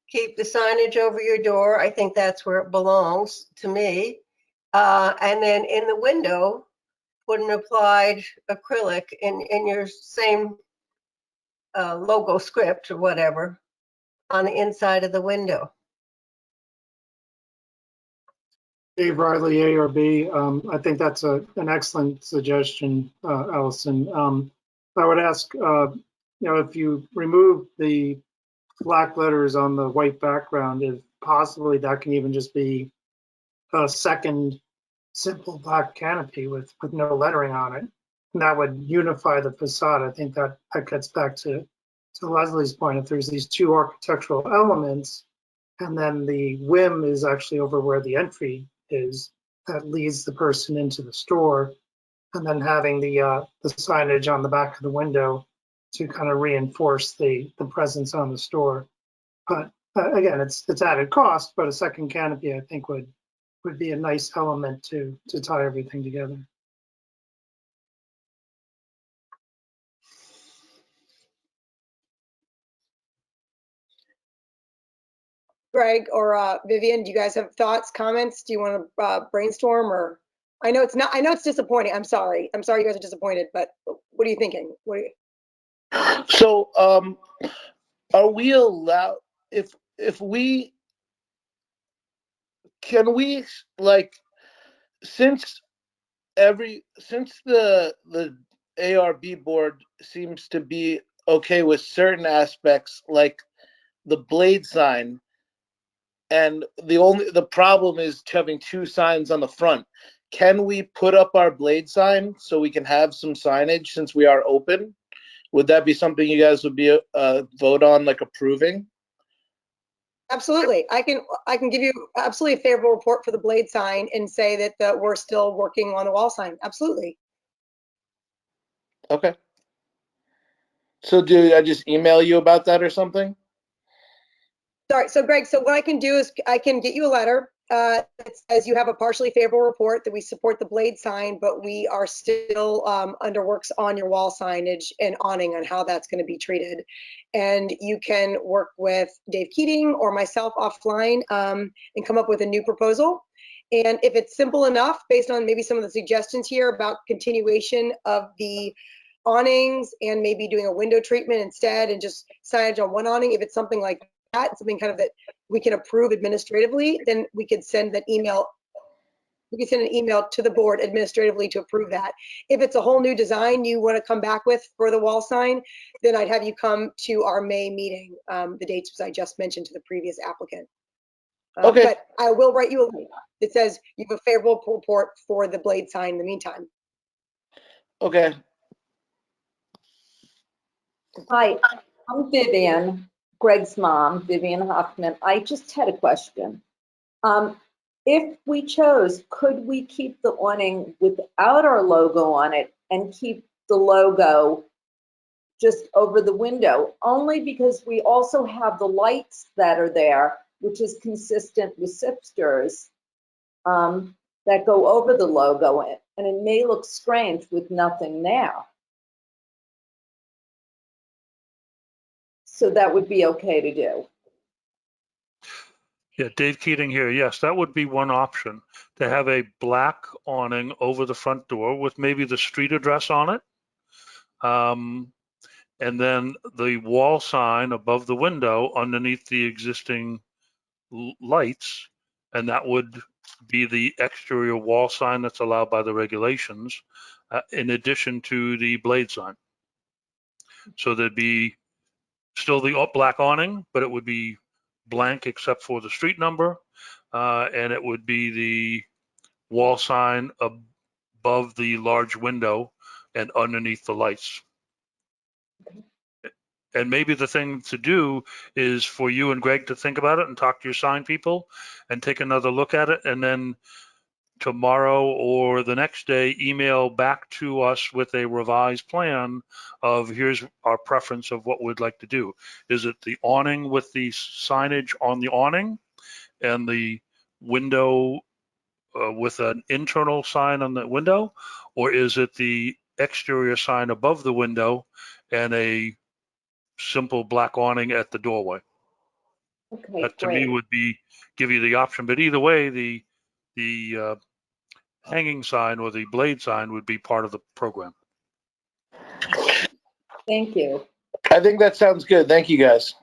keep the signage over your door. I think that's where it belongs to me. And then in the window, put an applied acrylic in your same logo script or whatever on the inside of the window. Dave Riley, ARB. I think that's an excellent suggestion, Allison. I would ask, if you remove the black letters on the white background, if possibly that can even just be a second simple black canopy with no lettering on it. And that would unify the facade. I think that gets back to Leslie's point. If there's these two architectural elements, and then the whim is actually over where the entry is, that leads the person into the store, and then having the signage on the back of the window to kind of reinforce the presence on the store. But again, it's added cost, but a second canopy I think would be a nice element to tie everything together. Greg or Vivian, do you guys have thoughts, comments? Do you want to brainstorm, or I know it's disappointing. I'm sorry you guys are disappointed, but what are you thinking? So, are we allowed, if we, can we, like, since the ARB board seems to be okay with certain aspects, like the blade sign, and the problem is having two signs on the front. Can we put up our blade sign so we can have some signage since we are open? Would that be something you guys would be vote on, like approving? Absolutely. I can give you absolutely a favorable report for the blade sign and say that we're still working on the wall sign. Absolutely. Okay. So do I just email you about that or something? Sorry. So Greg, so what I can do is I can get you a letter that says you have a partially favorable report that we support the blade sign, but we are still under works on your wall signage and awning on how that's going to be treated. And you can work with Dave Keating or myself offline and come up with a new proposal. And if it's simple enough, based on maybe some of the suggestions here about continuation of the awnings and maybe doing a window treatment instead and just signage on one awning, if it's something like that, something kind of that we can approve administratively, then we could send that email. We can send an email to the board administratively to approve that. If it's a whole new design you want to come back with for the wall sign, then I'd have you come to our May meeting, the dates I just mentioned to the previous applicant. Okay. But I will write you a link that says you have a favorable report for the blade sign in the meantime. Okay. Hi, I'm Vivian, Greg's mom, Vivian Hoffman. I just had a question. If we chose, could we keep the awning without our logo on it and keep the logo just over the window? Only because we also have the lights that are there, which is consistent with Sipster's, that go over the logo, and it may look strange with nothing there. So that would be okay to do. Yeah, Dave Keating here. Yes, that would be one option, to have a black awning over the front door with maybe the street address on it. And then the wall sign above the window underneath the existing lights. And that would be the exterior wall sign that's allowed by the regulations, in addition to the blade sign. So there'd be still the black awning, but it would be blank except for the street number, and it would be the wall sign above the large window and underneath the lights. And maybe the thing to do is for you and Greg to think about it and talk to your sign people and take another look at it, and then tomorrow or the next day email back to us with a revised plan of here's our preference of what we'd like to do. Is it the awning with the signage on the awning and the window with an internal sign on the window, or is it the exterior sign above the window and a simple black awning at the doorway? Okay, that to me would be give you the option, but either way, the hanging sign or the blade sign would be part of the program. Thank you. I think that sounds good. Thank you, guys.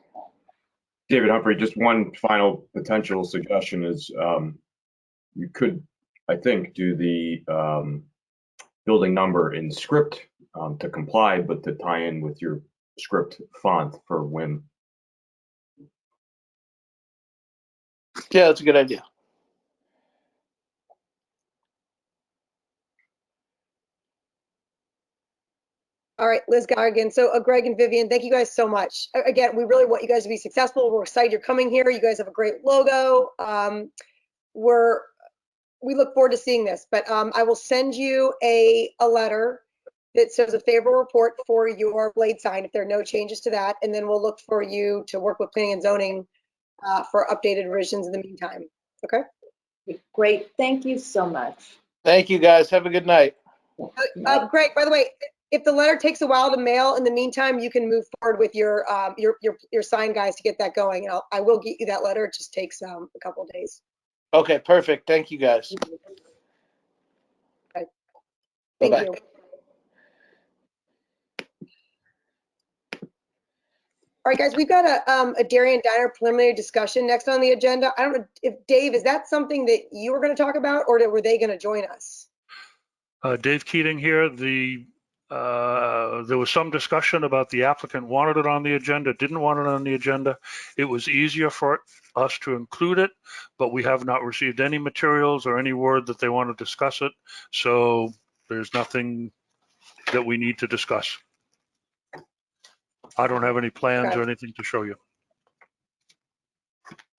David Humphrey, just one final potential suggestion is you could, I think, do the building number in script to comply, but to tie in with your script font for WIM. Yeah, that's a good idea. All right, Liz Gargan. So Greg and Vivian, thank you guys so much. Again, we really want you guys to be successful. We're excited you're coming here. You guys have a great logo. We look forward to seeing this, but I will send you a letter that says a favorable report for your blade sign if there are no changes to that. And then we'll look for you to work with planning and zoning for updated revisions in the meantime. Okay? Great. Thank you so much. Thank you, guys. Have a good night. Greg, by the way, if the letter takes a while to mail, in the meantime, you can move forward with your sign guys to get that going. And I will get you that letter. It just takes a couple of days. Okay, perfect. Thank you, guys. Okay. Thank Bye-bye. you. All right, guys, we've got a Darien Diner preliminary discussion next on the agenda. I don't know if Dave, is that something that you were going to talk about, or were they going to join us? Dave Keating here. There was some discussion about the applicant wanted it on the agenda, didn't want it on the agenda. It was easier for us to include it, but we have not received any materials or any word that they want to discuss it. So there's nothing that we need to discuss. I don't have any plans or anything to show you.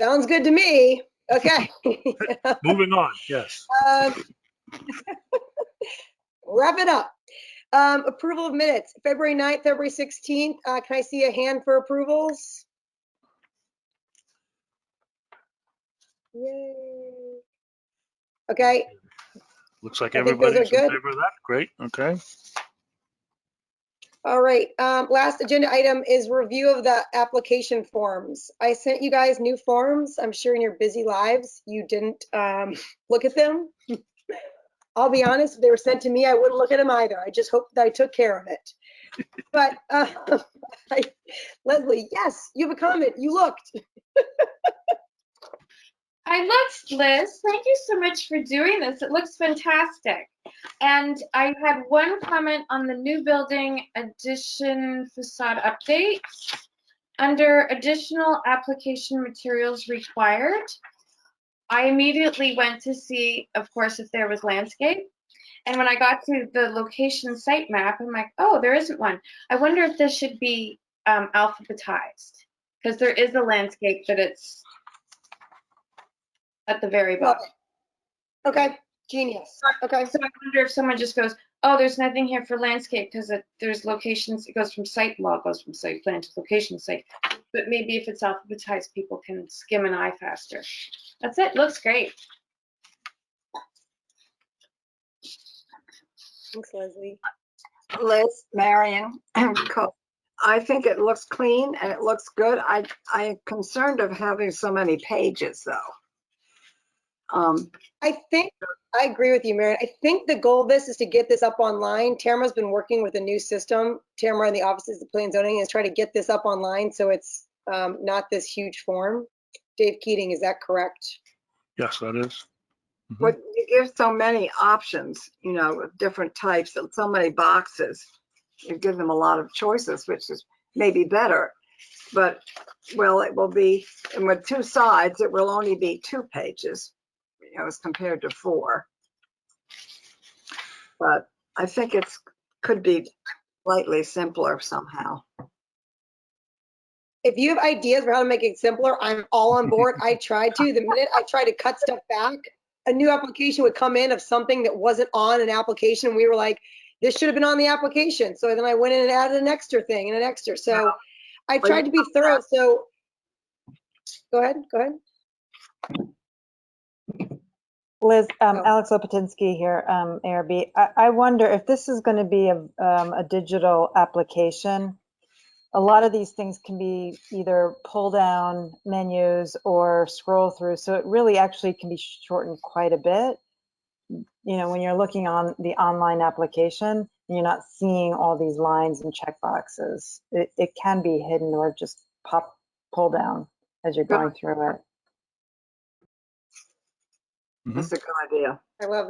Sounds good to me. Okay. Moving on, yes. Wrap it up. Approval of minutes, February 9th, February 16th. Can I see a hand for approvals? Yay. Okay. Looks like I think those everybody's are in good. favor of that. Great, okay. All right, last agenda item is review of the application forms. I sent you guys new forms. I'm sure in your busy lives, you didn't look at them. I'll be honest, if they were sent to me, I wouldn't look at them either. I just hope that I took care of it. But Leslie, yes, you have a comment. You looked. I looked, Liz. Thank you so much for doing this. It looks fantastic. And I had one comment on the new building addition facade update. Under additional application materials required, I immediately went to see, of course, if there was landscape. And when I got to the location site map, I'm like, oh, there isn't one. I wonder if this should be alphabetized, because there is a landscape, but it's at the very bottom. Okay, genius. Okay. So I wonder if someone just goes, oh, there's nothing here for landscape because there's locations, it goes from site law, goes from site plan to location site. But maybe if it's alphabetized, people can skim an eye faster. That's it, looks great. Thanks, Leslie. Liz, Marion, I think it looks clean and it looks good. I'm concerned of having so many pages though. I think I agree with you, Marion. I think the goal of this is to get this up online. Tamara's been working with a new system. Tamara and the offices of Planning and Zoning is trying to get this up online so it's not this huge form. Dave Keating, is that correct? Yes, that is. But you give so many options, you know, of different types and so many boxes. You give them a lot of choices, which is maybe better. But, well, it will be, and with two sides, it will only be 2 pages, you know, as compared to 4. But I think it's could be slightly simpler somehow. If you have ideas for how to make it simpler, I'm all on board. I tried to. The minute I tried to cut stuff back, a new application would come in of something that wasn't on an application. We were like, this should have been on the application. So then I went in and added an extra thing and an extra. So I tried to be thorough. So go ahead. Liz, Alex Lopatinsky here, ARB. I wonder if this is going to be a digital application. A lot of these things can be either pull down menus or scroll through. So it really actually can be shortened quite a bit. You know, when you're looking on the online application, and you're not seeing all these lines and check boxes. It can be hidden or just pull down as you're going through it. That's a good idea. I love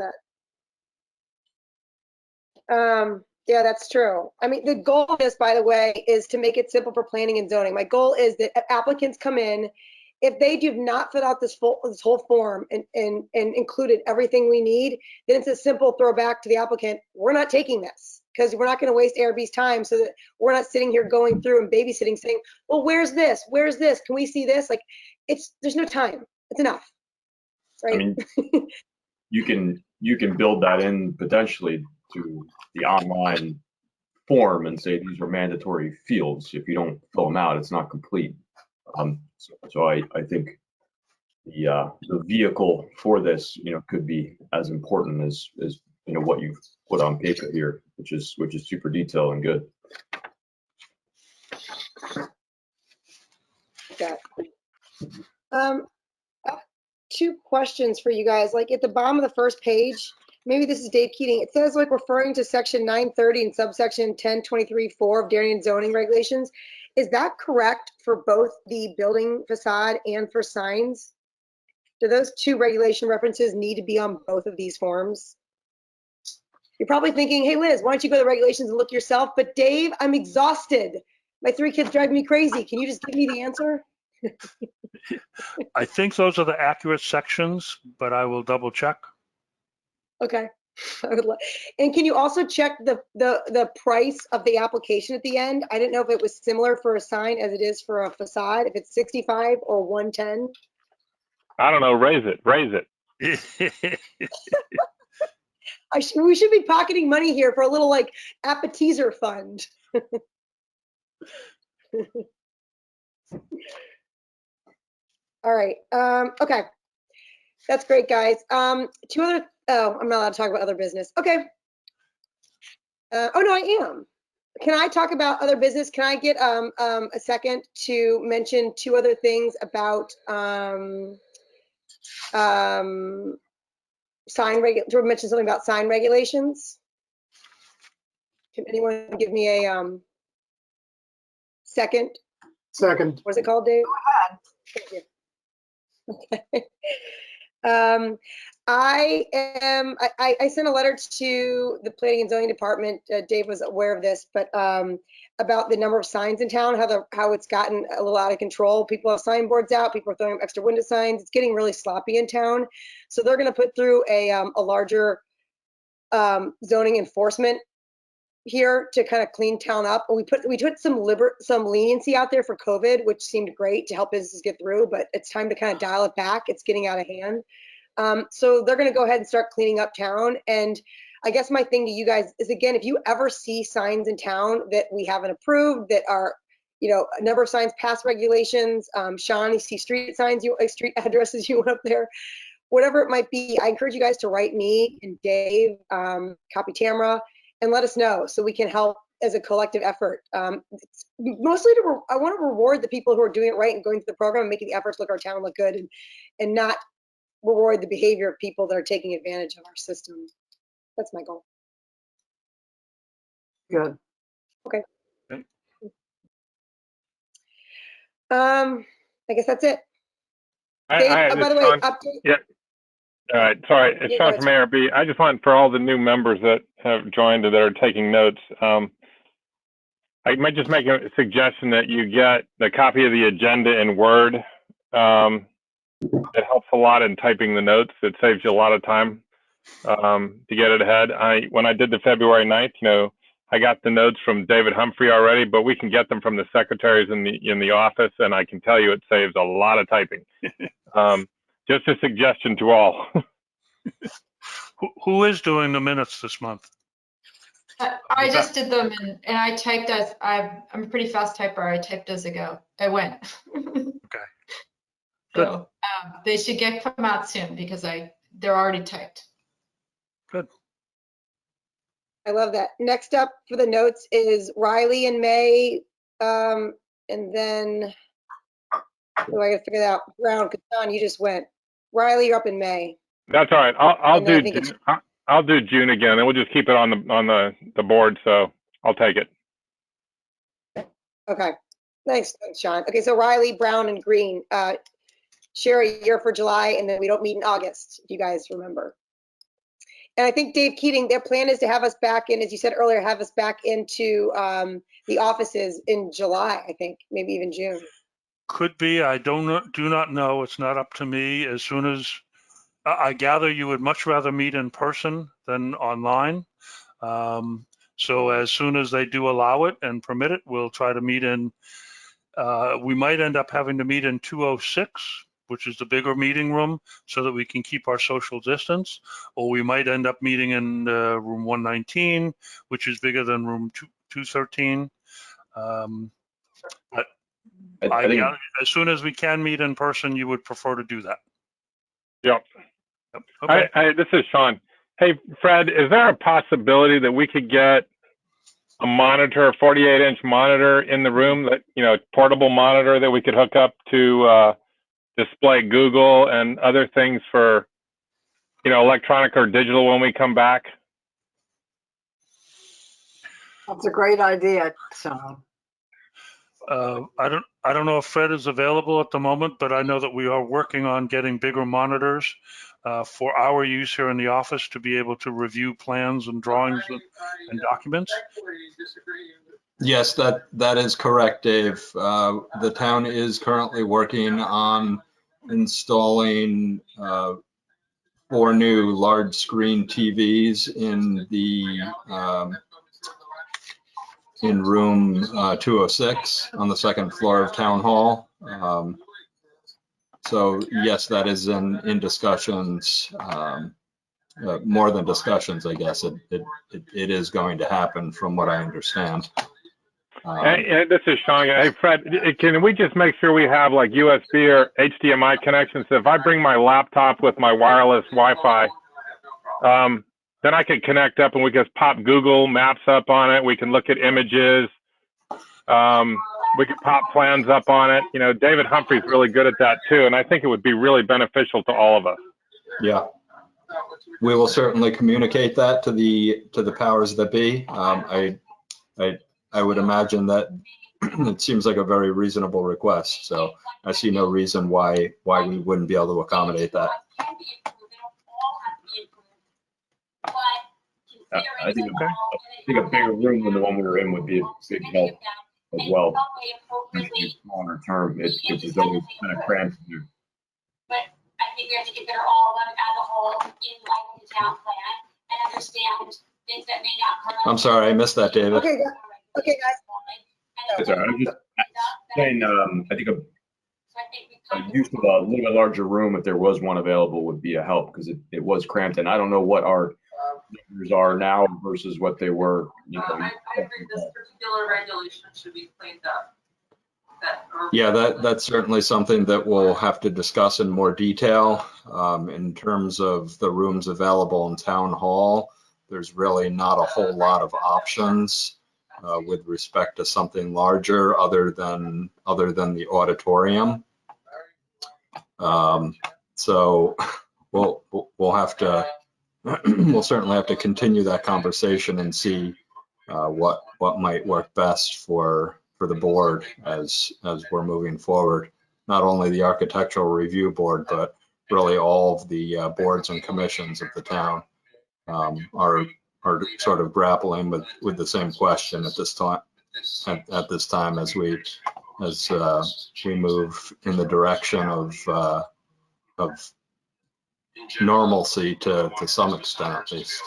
that. Yeah, that's true. I mean, the goal of this, by the way, is to make it simple for planning and zoning. My goal is that applicants come in, if they do not fill out this whole form and included everything we need, then it's a simple throwback to the applicant. We're not taking this because we're not going to waste ARB's time so that we're not sitting here going through and babysitting saying, well, where's this? Where's this? Can we see this? Like, there's no time. It's enough. Right? I mean, you can build that in potentially to the online form and say these are mandatory fields. If you don't fill them out, it's not complete. So I think the vehicle for this, you know, could be as important as what you've put on paper here, which is super detailed and good. Okay. I have 2 questions for you guys. Like at the bottom of the first page, maybe this is Dave Keating. It says like referring to section 930 and subsection 1023-4 of Darien zoning regulations. Is that correct for both the building facade and for signs? Do those 2 regulation references need to be on both of these forms? You're probably thinking, hey Liz, why don't you go to the regulations and look yourself? But Dave, I'm exhausted. My 3 kids drive me crazy. Can you just give me the answer? I think those are the accurate sections, but I will double check. Okay. And can you also check the price of the application at the end? I didn't know if it was similar for a sign as it is for a facade, if it's 65 or 110. I don't know, raise it. We should be pocketing money here for a little like appetizer fund. All right. Okay. That's great, guys. 2 other. Oh, I'm not allowed to talk about other business. Okay. Oh no, I am. Can I talk about other business? Can I get a second to mention 2 other things about to mention something about sign regulations? Can anyone give me a second? Second. What's it called, Dave? Go ahead. Thank you. Okay. I sent a letter to the planning and zoning department. Dave was aware of this, but about the number of signs in town, how it's gotten a little out of control. People have signboards out, people are throwing up extra window signs. It's getting really sloppy in town. So they're going to put through a larger zoning enforcement here to kind of clean town up. We put some leniency out there for COVID, which seemed great to help businesses get through, but it's time to kind of dial it back. It's getting out of hand. So they're going to go ahead and start cleaning up town. And I guess my thing to you guys is, again, if you ever see signs in town that we haven't approved, that are, a number of signs past regulations, Sean, you see street signs, street addresses you went up there, whatever it might be, I encourage you guys to write me and Dave, copy Tamara, and let us know so we can help as a collective effort. It's mostly I want to reward the people who are doing it right and going through the program and making the efforts look our town look good, and not reward the behavior of people that are taking advantage of our system. That's my goal. Good. Okay. I guess that's it. Dave, by the way, update. Yeah. All right. Sorry, it's Sean from ARB. I just want, for all the new members that have joined and that are taking notes, I might just make a suggestion that you get the copy of the agenda in Word. It helps a lot in typing the notes. It saves you a lot of time to get it ahead. When I did the February 9th, I got the notes from David Humphrey already, but we can get them from the secretaries in the office, and I can tell you it saves a lot of typing. Just a suggestion to all. Who is doing the minutes this month? I just did them and I typed I'm a pretty fast typer. I typed as I go. I went. Okay. So they should come out soon because they're already typed. Good. I love that. Next up for the notes is Riley and May, and then I gotta figure that out. Brown, because John, you just went. Riley, you're up in May. That's all right. I'll do June again, and we'll just keep it on the board. So I'll take it. Okay. Thanks, Sean. Okay, so Riley, Brown, and Green. Sherry, you're for July, and then we don't meet in August, if you guys remember. And I think Dave Keating, their plan is to have us back in, as you said earlier, have us back into the offices in July, I think, maybe even June. Could be. I do not know. It's not up to me. As soon as I gather, you would much rather meet in person than online. So as soon as they do allow it and permit it, we'll try to meet in. We might end up having to meet in 206, which is the bigger meeting room, so that we can keep our social distance. Or we might end up meeting in room 119, which is bigger than room 213. But I gather, as soon as we can meet in person, you would prefer to do that. Yep. Okay. This is Sean. Hey, Fred, is there a possibility that we could get a monitor, a 48-inch monitor in the room, that, you know, portable monitor that we could hook up to display Google and other things for, you know, electronic or digital when we come back? That's a great idea, Sean. I don't know if Fred is available at the moment, but I know that we are working on getting bigger monitors for our use here in the office to be able to review plans and drawings and documents. Yes, that is correct, Dave. The town is currently working on installing 4 new large screen TVs in the in room 206 on the 2nd floor of Town Hall. So yes, that is in discussions, more than discussions, I guess. It is going to happen from what I understand. Hey, this is Sean. Hey, Fred, can we just make sure we have like USB or HDMI connections? So if I bring my laptop with my wireless Wi-Fi, then I can connect up and we just pop Google Maps up on it. We can look at images. We can pop plans up on it. You know, David Humphrey's really good at that too, and I think it would be really beneficial to all of us. Yeah, we will certainly communicate that to the powers that be. I would imagine that it seems like a very reasonable request, so I see no reason why we wouldn't be able to accommodate that. I think a bigger room than the one we were in would be a big help as well. Longer term, it was always kind of cramped here. But I think we have to consider all of them as a whole in light of the town plan and understand things that may not come. I'm sorry, I missed that, David. Okay, guys. Sorry, I'm just saying, I think a use of a little bit larger room, if there was one available, would be a help, because it was cramped, and I don't know what our numbers are now versus what they were. You know, I agree. This particular regulation should be cleaned up. Yeah, that's certainly something that we'll have to discuss in more detail. In terms of the rooms available in Town Hall, there's really not a whole lot of options with respect to something larger other than the auditorium. So we'll have to we'll certainly have to continue that conversation and see what might work best for the board as we're moving forward. Not only the Architectural Review Board, but really all of the boards and commissions of the town are sort of grappling with the same question at this time. At this time, as we move in the direction of normalcy to some extent, at least.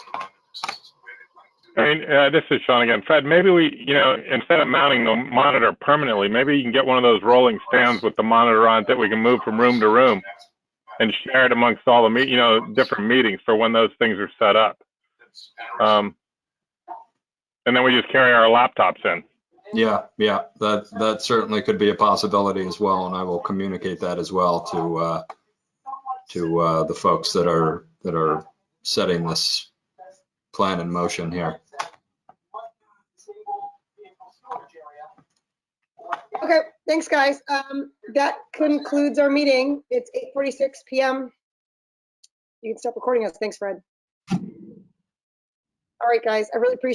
I mean, this is Sean again. Fred, maybe we, you know, instead of mounting the monitor permanently, maybe you can get one of those rolling stands with the monitor on it that we can move from room to room and share it amongst all the, different meetings for when those things are set up. And then we just carry our laptops in. Yeah, that certainly could be a possibility as well, and I will communicate that as well to the folks that are setting this plan in motion here. Okay, thanks, guys. That concludes our meeting. It's 8:46 p.m. You can stop recording us. Thanks, Fred. All right, guys, I really appreciate it.